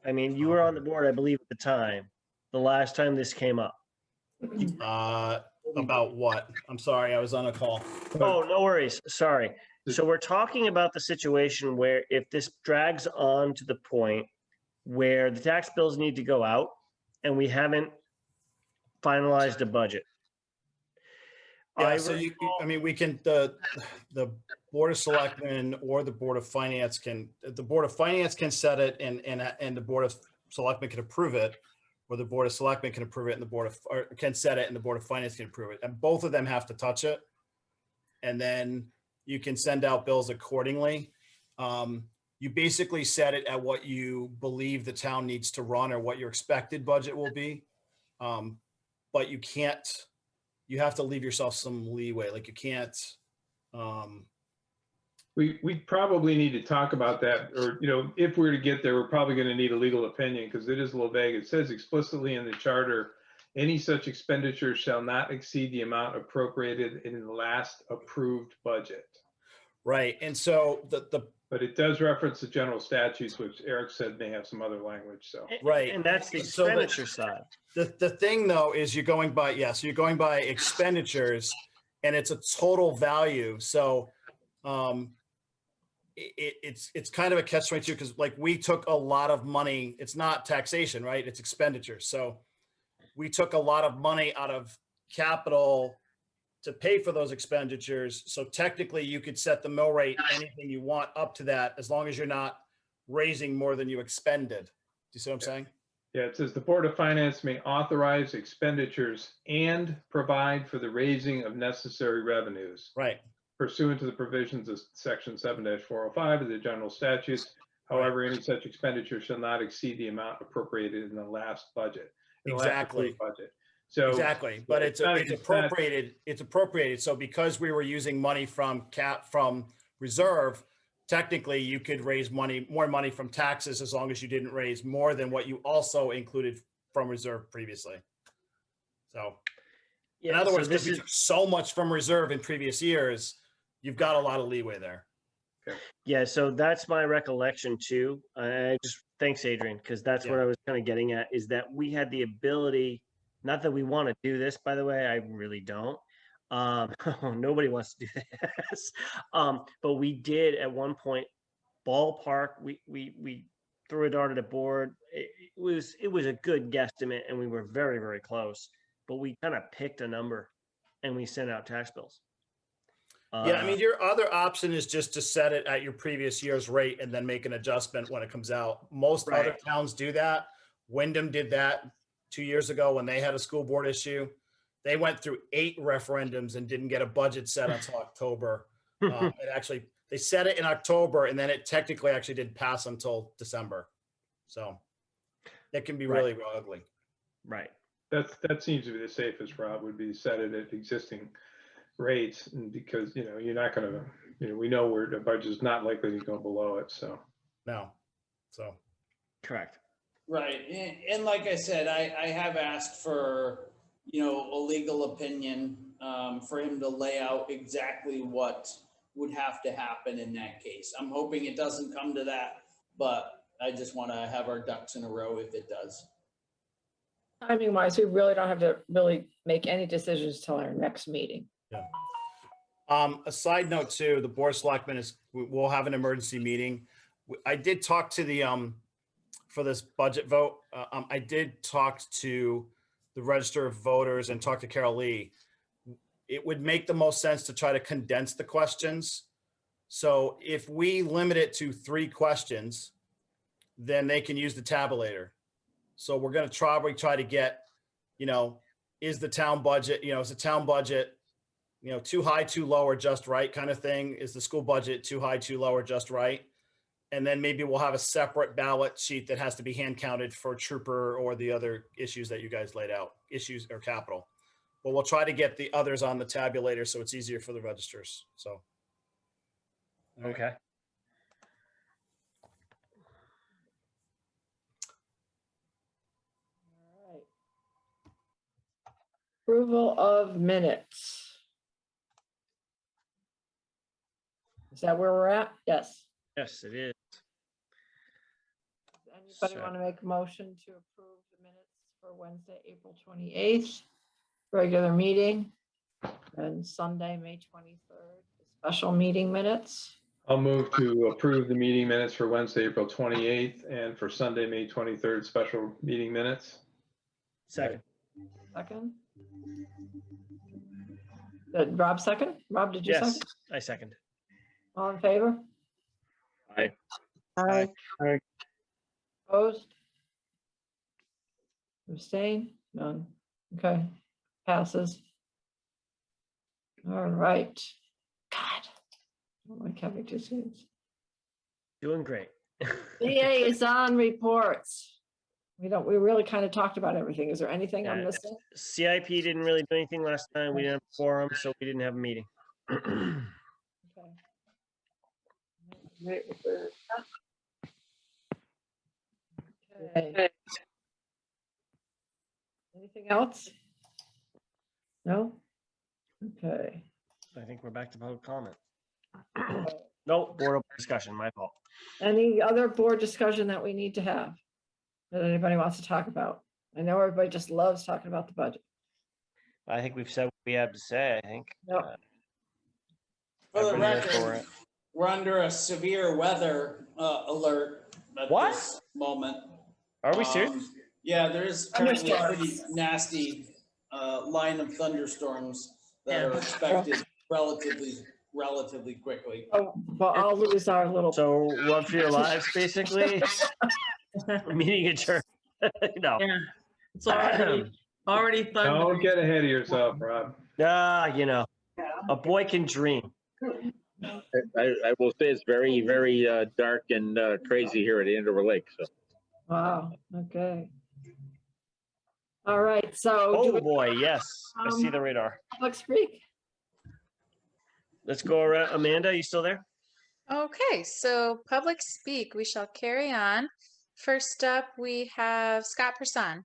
you were on the board, I believe, at the time, the last time this came up. About what? I'm sorry, I was on a call. Oh, no worries. Sorry. So we're talking about the situation where if this drags on to the point where the tax bills need to go out and we haven't finalized a budget. Yeah, I so I mean, we can, the Board of Selectmen or the Board of Finance can, the Board of Finance can set it and the Board of Selectmen can approve it, or the Board of Selectmen can approve it and the Board of, or can set it and the Board of Finance can approve it. And both of them have to touch it. And then you can send out bills accordingly. You basically set it at what you believe the town needs to run or what your expected budget will be. But you can't, you have to leave yourself some leeway. Like you can't. We probably need to talk about that, or, you know, if we're to get there, we're probably going to need a legal opinion because it is a little vague. It says explicitly in the charter, any such expenditure shall not exceed the amount appropriated in the last approved budget. Right. And so but it does reference the general statutes, which Eric said may have some other language. So right. And that's the expenditure side. The thing though is you're going by, so you're going by expenditures and it's a total value. So it's kind of a catch-22 because like we took a lot of money. It's not taxation, right? It's expenditure. So we took a lot of money out of capital to pay for those expenditures. So technically you could set the mill rate anything you want up to that, as long as you're not raising more than you expended. Do you see what I'm saying? Yeah, it says the Board of Finance may authorize expenditures and provide for the raising of necessary revenues. Right. Pursuant to the provisions of section 7-405 of the general statutes. However, any such expenditure shall not exceed the amount appropriated in the last budget. Exactly. Budget. So exactly, but it's appropriated. It's appropriated. So because we were using money from reserve, technically you could raise more money from taxes as long as you didn't raise more than what you also included from reserve previously. So in other words, because you took so much from reserve in previous years, you've got a lot of leeway there. Okay. Yeah, so that's my recollection too. Thanks, Adrian, because that's what I was kind of getting at, is that we had the ability, not that we want to do this, by the way, I really don't. Nobody wants to do this. But we did at one point ballpark, we threw a dart at a board. It was a good guesstimate and we were very, very close, but we kind of picked a number and we sent out tax bills. Yeah, I mean, your other option is just to set it at your previous year's rate and then make an adjustment when it comes out. Most other towns do that. Wyndham did that 2 years ago when they had a school board issue. They went through 8 referendums and didn't get a budget set until October. They set it in October and then it technically actually didn't pass until December. So that can be really ugly. Right. That seems to be the safest, Rob, would be set it at existing rates, and because, you know, you're not going to, you know, we know where the budget is not likely to go below it. So no. So correct. Right. And like I said, I have asked for, you know, a legal opinion for him to lay out exactly what would have to happen in that case. I'm hoping it doesn't come to that, but I just want to have our ducks in a row if it does. Timing wise, we really don't have to really make any decisions till our next meeting. Yeah. A side note too, the Board of Selectmen we'll have an emergency meeting. I did talk to the, for this budget vote, I did talk to the Register of Voters and talk to Carol Lee. It would make the most sense to try to condense the questions. So if we limit it to 3 questions, then they can use the tabulator. So we're going to try to get, you know, is the town budget, you know, is the town budget, you know, too high, too low, or just right kind of thing? Is the school budget too high, too low, or just right? And then maybe we'll have a separate ballot sheet that has to be hand counted for trooper or the other issues that you guys laid out, issues or capital. But we'll try to get the others on the tabulator so it's easier for the registers. So. Okay. Approval of minutes. Is that where we're at? Yes. Yes, it is. Anybody want to make a motion to approve the minutes for Wednesday, April 28th, regular meeting? And Sunday, May 23rd, special meeting minutes. I'll move to approve the meeting minutes for Wednesday, April 28th, and for Sunday, May 23rd, special meeting minutes. Second. Second. Did Rob second? Rob, did you Yes, second? I second. All in favor? Aye. Aye. Opposed? Abstain? None. Okay, passes. All right. God, I don't like having two seats. Doing great. Liaison reports. We really kind of talked about everything. Is there anything I'm Yeah, missing? CIP didn't really do anything last time. We didn't have a quorum, so we didn't have a meeting. Okay. Anything else? No? Okay. I think we're back to public comment. No, board open discussion, my fault. Any other board discussion that we need to have? That anybody wants to talk about? I know everybody just loves talking about the budget. I think we've said what we have to say, I think. Yep. For the everybody knows where we're record, at. we're under a severe weather alert at this moment. Are we serious? Yeah, there's currently a pretty Thunderstorms. nasty line of thunderstorms that are expected relatively quickly. Oh, well, I'll lose our little. So run for your lives, basically. Meeting adjourned. No. Yeah, it's already thunder. Don't get ahead of yourself, Rob. You know, a boy can dream. I will say it's very, very dark and crazy here at Andover Lake. So Wow, okay. All right, so. Oh boy, yes, I see the radar. Public speak. Let's go around. Amanda, you still there? Okay, so public speak, we shall carry on. First up, we have Scott Person.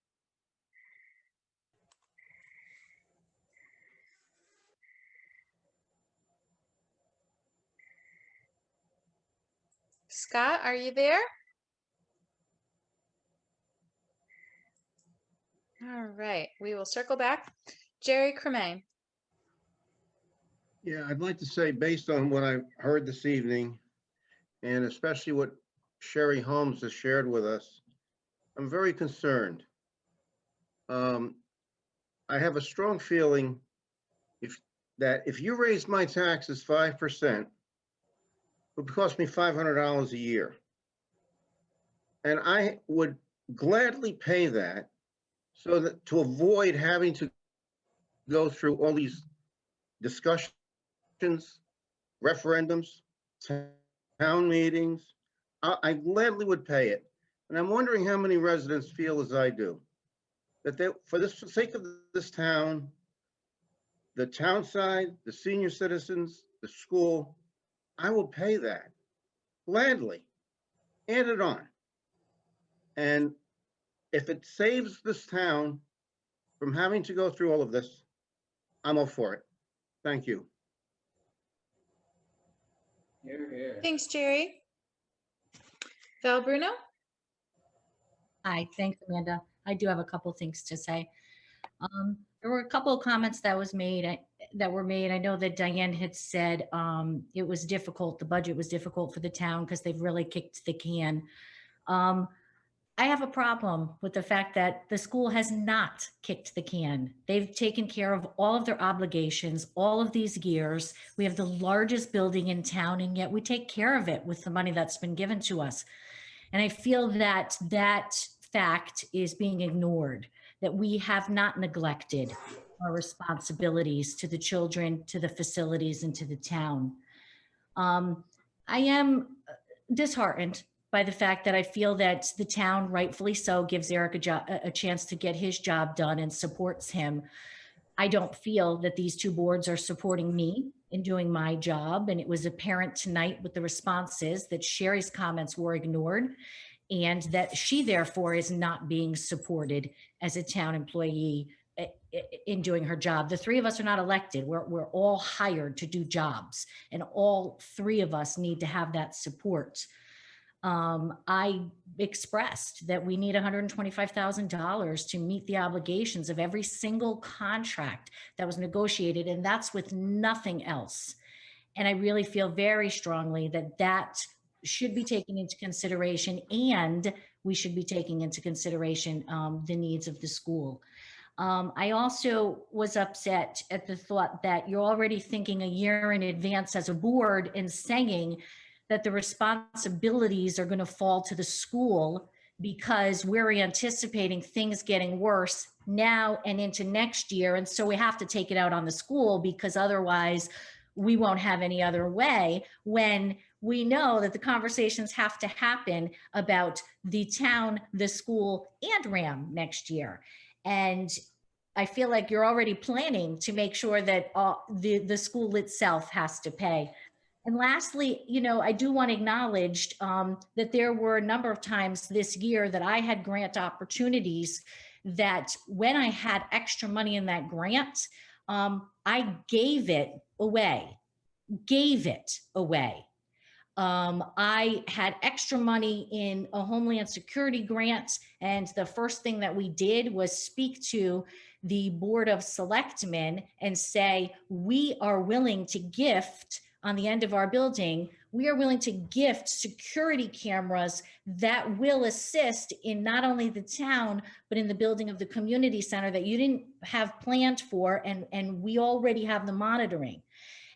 Scott, are you there? All right, we will circle back. Jerry Cremain. Yeah, I'd like to say, based on what I heard this evening, and especially what Sherry Holmes has shared with us, I'm very concerned. I have a strong feeling that if you raise my taxes 5%, it would cost me $500 a year. And I would gladly pay that so that to avoid having to go through all these discussions, referendums, town meetings. I gladly would pay it. And I'm wondering how many residents feel as I do, that they, for the sake of this town, the town side, the senior citizens, the school, I will pay that gladly, add it on. And if it saves this town from having to go through all of this, I'm all for it. Thank you. Here, here. Thanks, Jerry. Val Bruno. Hi, thanks, Amanda. I do have a couple things to say. There were a couple of comments that were made. I know that Diane had said it was difficult. The budget was difficult for the town because they've really kicked the can. I have a problem with the fact that the school has not kicked the can. They've taken care of all of their obligations all of these years. We have the largest building in town, and yet we take care of it with the money that's been given to us. And I feel that that fact is being ignored, that we have not neglected our responsibilities to the children, to the facilities, and to the town. I am disheartened by the fact that I feel that the town, rightfully so, gives Eric a chance to get his job done and supports him. I don't feel that these two boards are supporting me in doing my job. And it was apparent tonight with the responses that Sherry's comments were ignored and that she therefore is not being supported as a town employee in doing her job. The three of us are not elected. We're all hired to do jobs, and all three of us need to have that support. I expressed that we need $125,000 to meet the obligations of every single contract that was negotiated, and that's with nothing else. And I really feel very strongly that that should be taken into consideration, and we should be taking into consideration the needs of the school. I also was upset at the thought that you're already thinking a year in advance as a board and saying that the responsibilities are going to fall to the school because we're anticipating things getting worse now and into next year. And so we have to take it out on the school because otherwise we won't have any other way, when we know that the conversations have to happen about the town, the school, and RAM next year. And I feel like you're already planning to make sure that the school itself has to pay. And lastly, you know, I do want to acknowledge that there were a number of times this year that I had grant opportunities that when I had extra money in that grant, I gave it away. I had extra money in a Homeland Security grant, and the first thing that we did was speak to the Board of Selectmen and say, we are willing to gift on the end of our building, we are willing to gift security cameras that will assist in not only the town, but in the building of the community center that you didn't have planned for, and we already have the monitoring.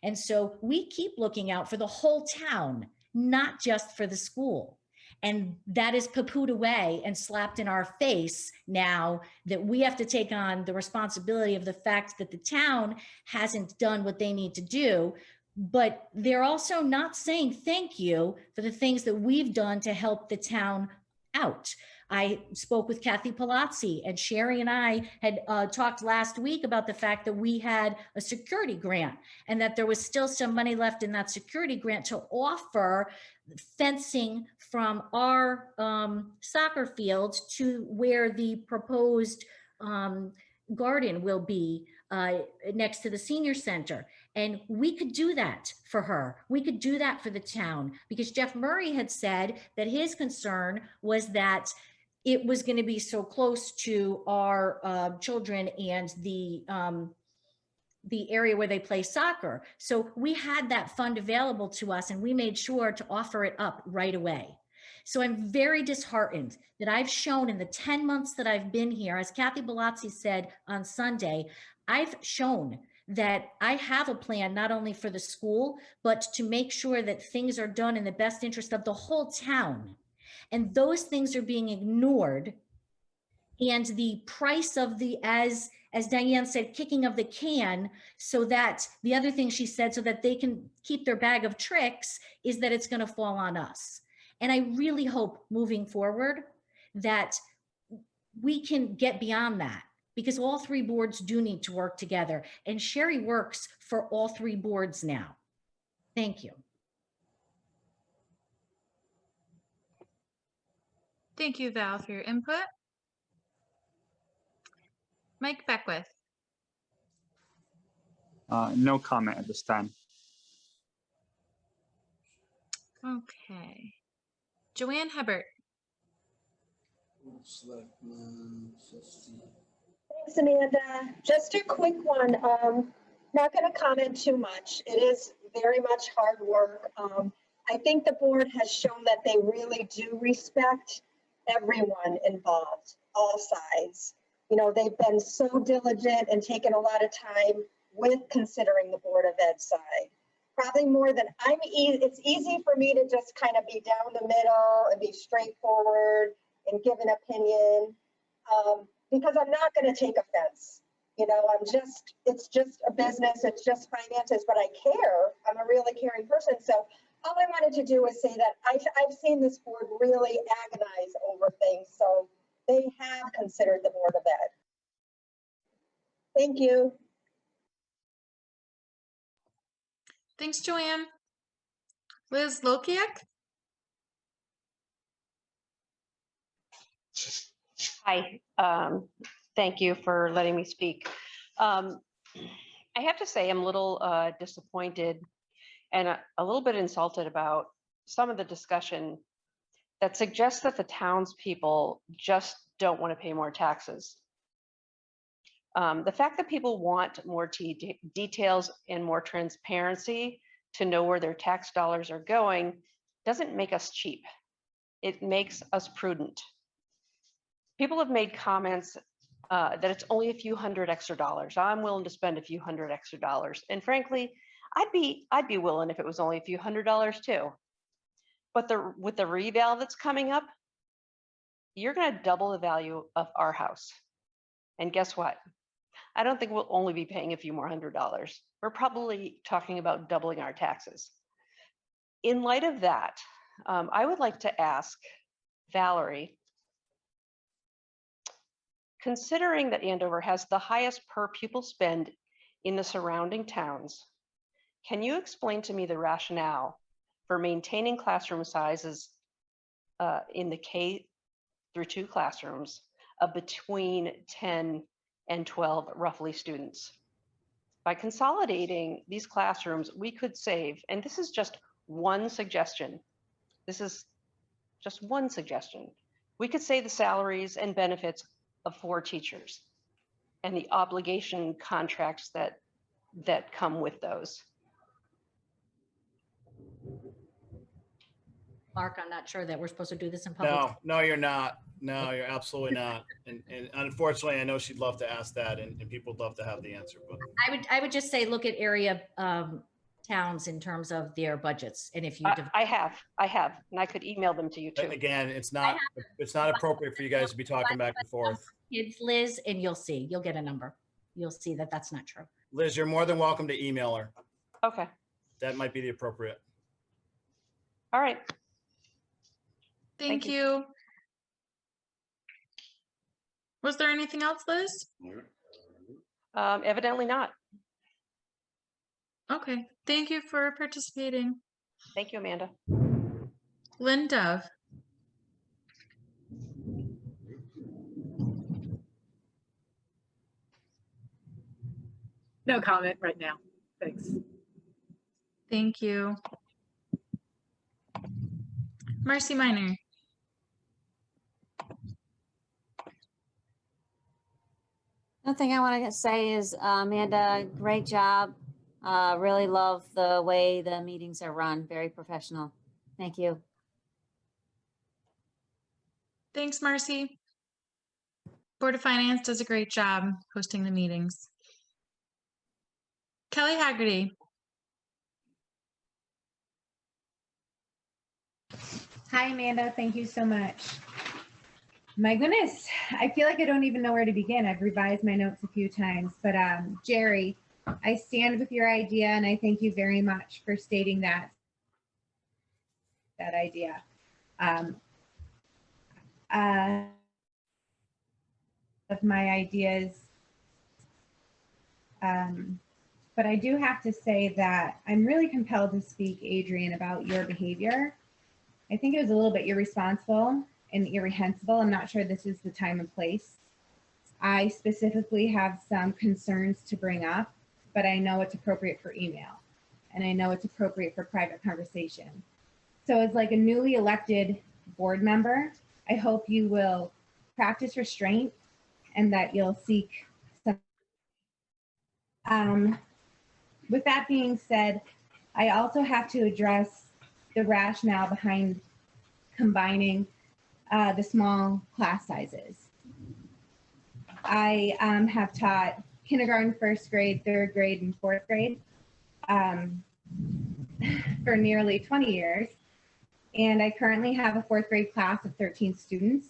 And so we keep looking out for the whole town, not just for the school. And that is poo-pooed away and slapped in our face now that we have to take on the responsibility of the fact that the town hasn't done what they need to do. But they're also not saying thank you for the things that we've done to help the town out. I spoke with Kathy Palazzi, and Sherry and I had talked last week about the fact that we had a security grant and that there was still some money left in that security grant to offer fencing from our soccer field to where the proposed garden will be next to the senior center. And we could do that for her. We could do that for the town, because Jeff Murray had said that his concern was that it was going to be so close to our children and the area where they play soccer. So we had that fund available to us, and we made sure to offer it up right away. So I'm very disheartened that I've shown in the 10 months that I've been here, as Kathy Palazzi said on Sunday, I've shown that I have a plan not only for the school, but to make sure that things are done in the best interest of the whole town. And those things are being ignored. And the price of the, as Diane said, kicking of the can, so that the other thing she said, so that they can keep their bag of tricks, is that it's going to fall on us. And I really hope moving forward that we can get beyond that, because all three boards do need to work together. And Sherry works for all three boards now. Thank you. Thank you, Val, for your input. Mike Beckwith. No comment at this time. Okay. Joanne Hebert. Thanks, Amanda. Just a quick one. Not going to comment too much. It is very much hard work. I think the board has shown that they really do respect everyone involved, all sides. You know, they've been so diligent and taken a lot of time with considering the Board of Ed side. Probably more than it's easy for me to just kind of be down the middle and be straightforward and give an opinion, because I'm not going to take offense. You know, it's just a business, it's just finances, but I care. I'm a really caring person. So all I wanted to do is say that I've seen this board really agonize over things. So they have considered the Board of Ed. Thank you. Thanks, Joanne. Liz Lokiak. Hi, thank you for letting me speak. I have to say I'm a little disappointed and a little bit insulted about some of the discussion that suggests that the townspeople just don't want to pay more taxes. The fact that people want more details and more transparency to know where their tax dollars are going doesn't make us cheap. It makes us prudent. People have made comments that it's only a few hundred extra dollars. I'm willing to spend a few hundred extra dollars. And frankly, I'd be willing if it was only a few $100s too. But with the reval that's coming up, you're going to double the value of our house. And guess what? I don't think we'll only be paying a few more $100. We're probably talking about doubling our taxes. In light of that, I would like to ask Valerie, considering that Andover has the highest per pupil spend in the surrounding towns, can you explain to me the rationale for maintaining classroom sizes in the K through 2 classrooms of between 10 and 12 roughly students? By consolidating these classrooms, we could save, and this is just one suggestion. This is just one suggestion. We could save the salaries and benefits of 4 teachers and the obligation contracts that come with those. Mark, I'm not sure that we're supposed to do this in public. No, you're not. No, you're absolutely not. And unfortunately, I know she'd love to ask that, and people would love to have the answer. But I would just say, look at area towns in terms of their budgets. And if you, I have, and I could email them to you too. Again, it's not appropriate for you guys to be talking back and forth. Kids, Liz, and you'll get a number. You'll see that that's not true. Liz, you're more than welcome to email her. Okay. That might be the appropriate. All right. Thank you. Was there anything else, Liz? Evidently not. Okay. Thank you for participating. Thank you, Amanda. Lynn Dove. No comment right now. Thanks. Thank you. Marcy Minor. Nothing I want to say is, Amanda, great job. Really love the way the meetings are run. Very professional. Thank you. Thanks, Marcy. Board of Finance does a great job hosting the meetings. Kelly Haggerty. Hi, Amanda. Thank you so much. My goodness, I feel like I don't even know where to begin. I've revised my notes a few times, but Jerry, I stand with your idea, and I thank you very much for stating that idea. Of my ideas, but I do have to say that I'm really compelled to speak, Adrian, about your behavior. I think it was a little bit irresponsible and irrehensible. I'm not sure this is the time and place. I specifically have some concerns to bring up, but I know it's appropriate for email, and I know it's appropriate for private conversation. So as like a newly elected board member, I hope you will practice restraint and that you'll seek some. With that being said, I also have to address the rationale behind combining the small class sizes. I have taught kindergarten, first grade, third grade, and fourth grade for nearly 20 years. And I currently have a fourth grade class of 13 students.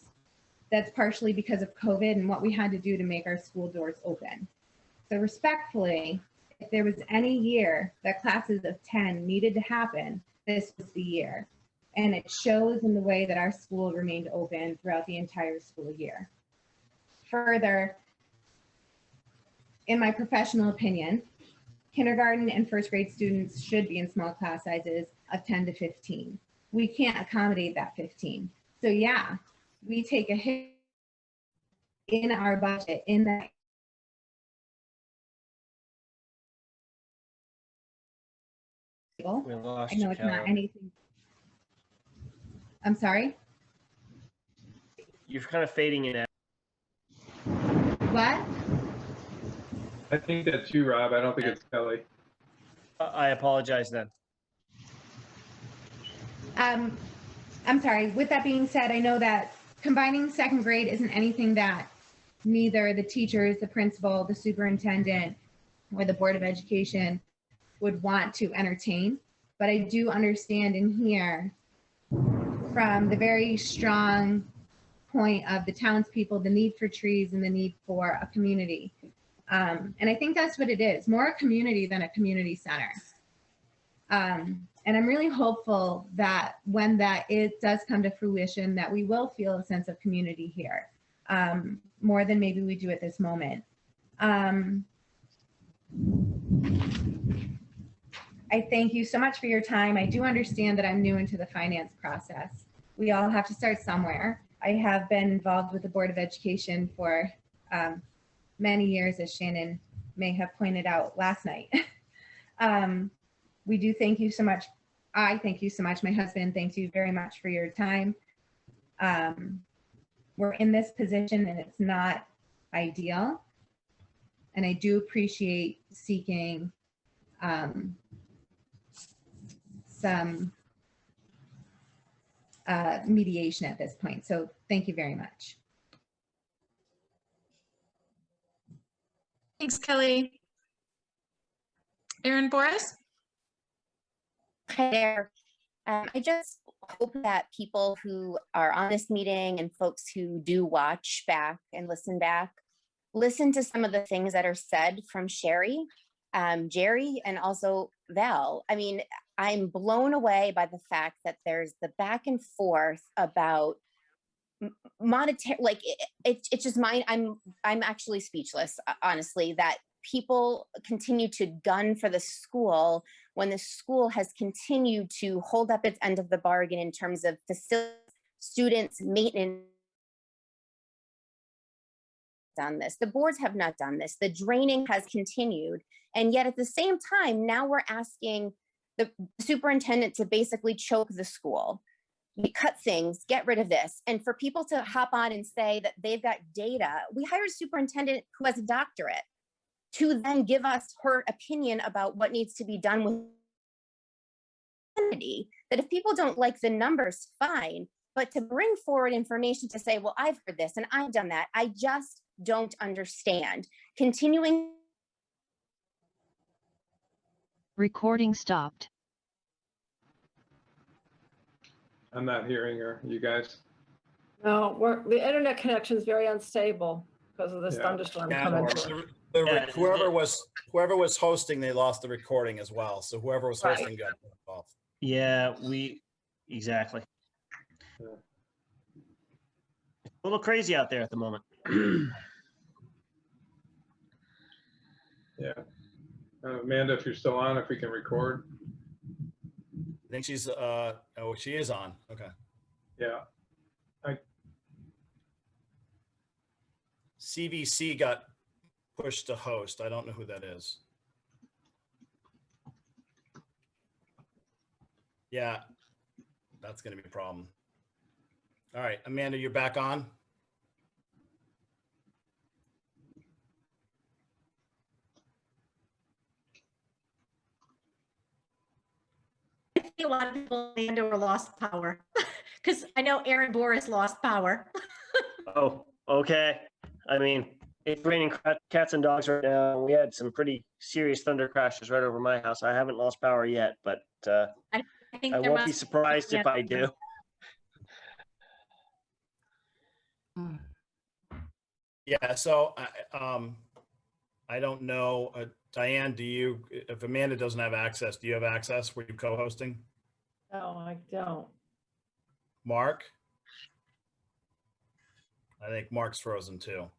That's partially because of COVID and what we had to do to make our school doors open. So respectfully, if there was any year that classes of 10 needed to happen, this was the year. And it shows in the way that our school remained open throughout the entire school year. Further, in my professional opinion, kindergarten and first grade students should be in small class sizes of 10 to 15. We can't accommodate that 15. So yeah, we take a hit in our budget in that. We lost I know it's not anything. I'm sorry? you're kind of fading in. What? I think that's you, Rob. I don't think it's Kelly. I apologize then. I'm sorry. With that being said, I know that combining second grade isn't anything that neither the teachers, the principal, the superintendent, or the Board of Education would want to entertain. But I do understand and hear from the very strong point of the townspeople, the need for trees and the need for a community. And I think that's what it is, more a community than a community center. And I'm really hopeful that when it does come to fruition, that we will feel a sense of community here, more than maybe we do at this moment. I thank you so much for your time. I do understand that I'm new into the finance process. We all have to start somewhere. I have been involved with the Board of Education for many years, as Shannon may have pointed out last night. We do thank you so much. I thank you so much. My husband thanks you very much for your time. We're in this position and it's not ideal. And I do appreciate seeking some mediation at this point. So thank you very much. Thanks, Kelly. Erin Boris? Hi there. I just hope that people who are on this meeting and folks who do watch back and listen back, listen to some of the things that are said from Sherry, Jerry, and also Val. I mean, I'm blown away by the fact that there's the back and forth about monetary, like it's just mine. I'm actually speechless, honestly, that people continue to gun for the school when the school has continued to hold up its end of the bargain in terms of facilities, students, maintenance. Done this. The boards have not done this. The draining has continued. And yet at the same time, now we're asking the superintendent to basically choke the school. We cut things, get rid of this. And for people to hop on and say that they've got data, we hired a superintendent who has a doctorate to then give us her opinion about what needs to be done with that. If people don't like the numbers, fine, but to bring forward information to say, well, I've heard this and I've done that, I just don't understand. Continuing. Recording stopped. I'm not hearing her, you guys. No, the internet connection is very unstable because of this Yeah. thunderstorm Yeah, coming through. whoever was hosting, they lost the recording as well. So whoever was Right. hosting got involved. Yeah, exactly. Yeah. A little crazy out there at the moment. Yeah. Amanda, if you're still on, if we can record. I think she's oh, she is on. Okay. Yeah. CVC got pushed to host. I don't know who that is. Yeah, that's going to be a problem. All right, Amanda, you're back on. I think a lot of people in Andover lost power because I know Erin Boris lost power. Oh, okay. I mean, it's raining cats and dogs right now. We had some pretty serious thunder crashes right over my house. I haven't lost power yet, but I think I there won't be must surprised if I do. Yeah, so I don't know. Diane, if Amanda doesn't have access, do you have access? Were you co-hosting? No, I don't. Mark? I think Mark's frozen too.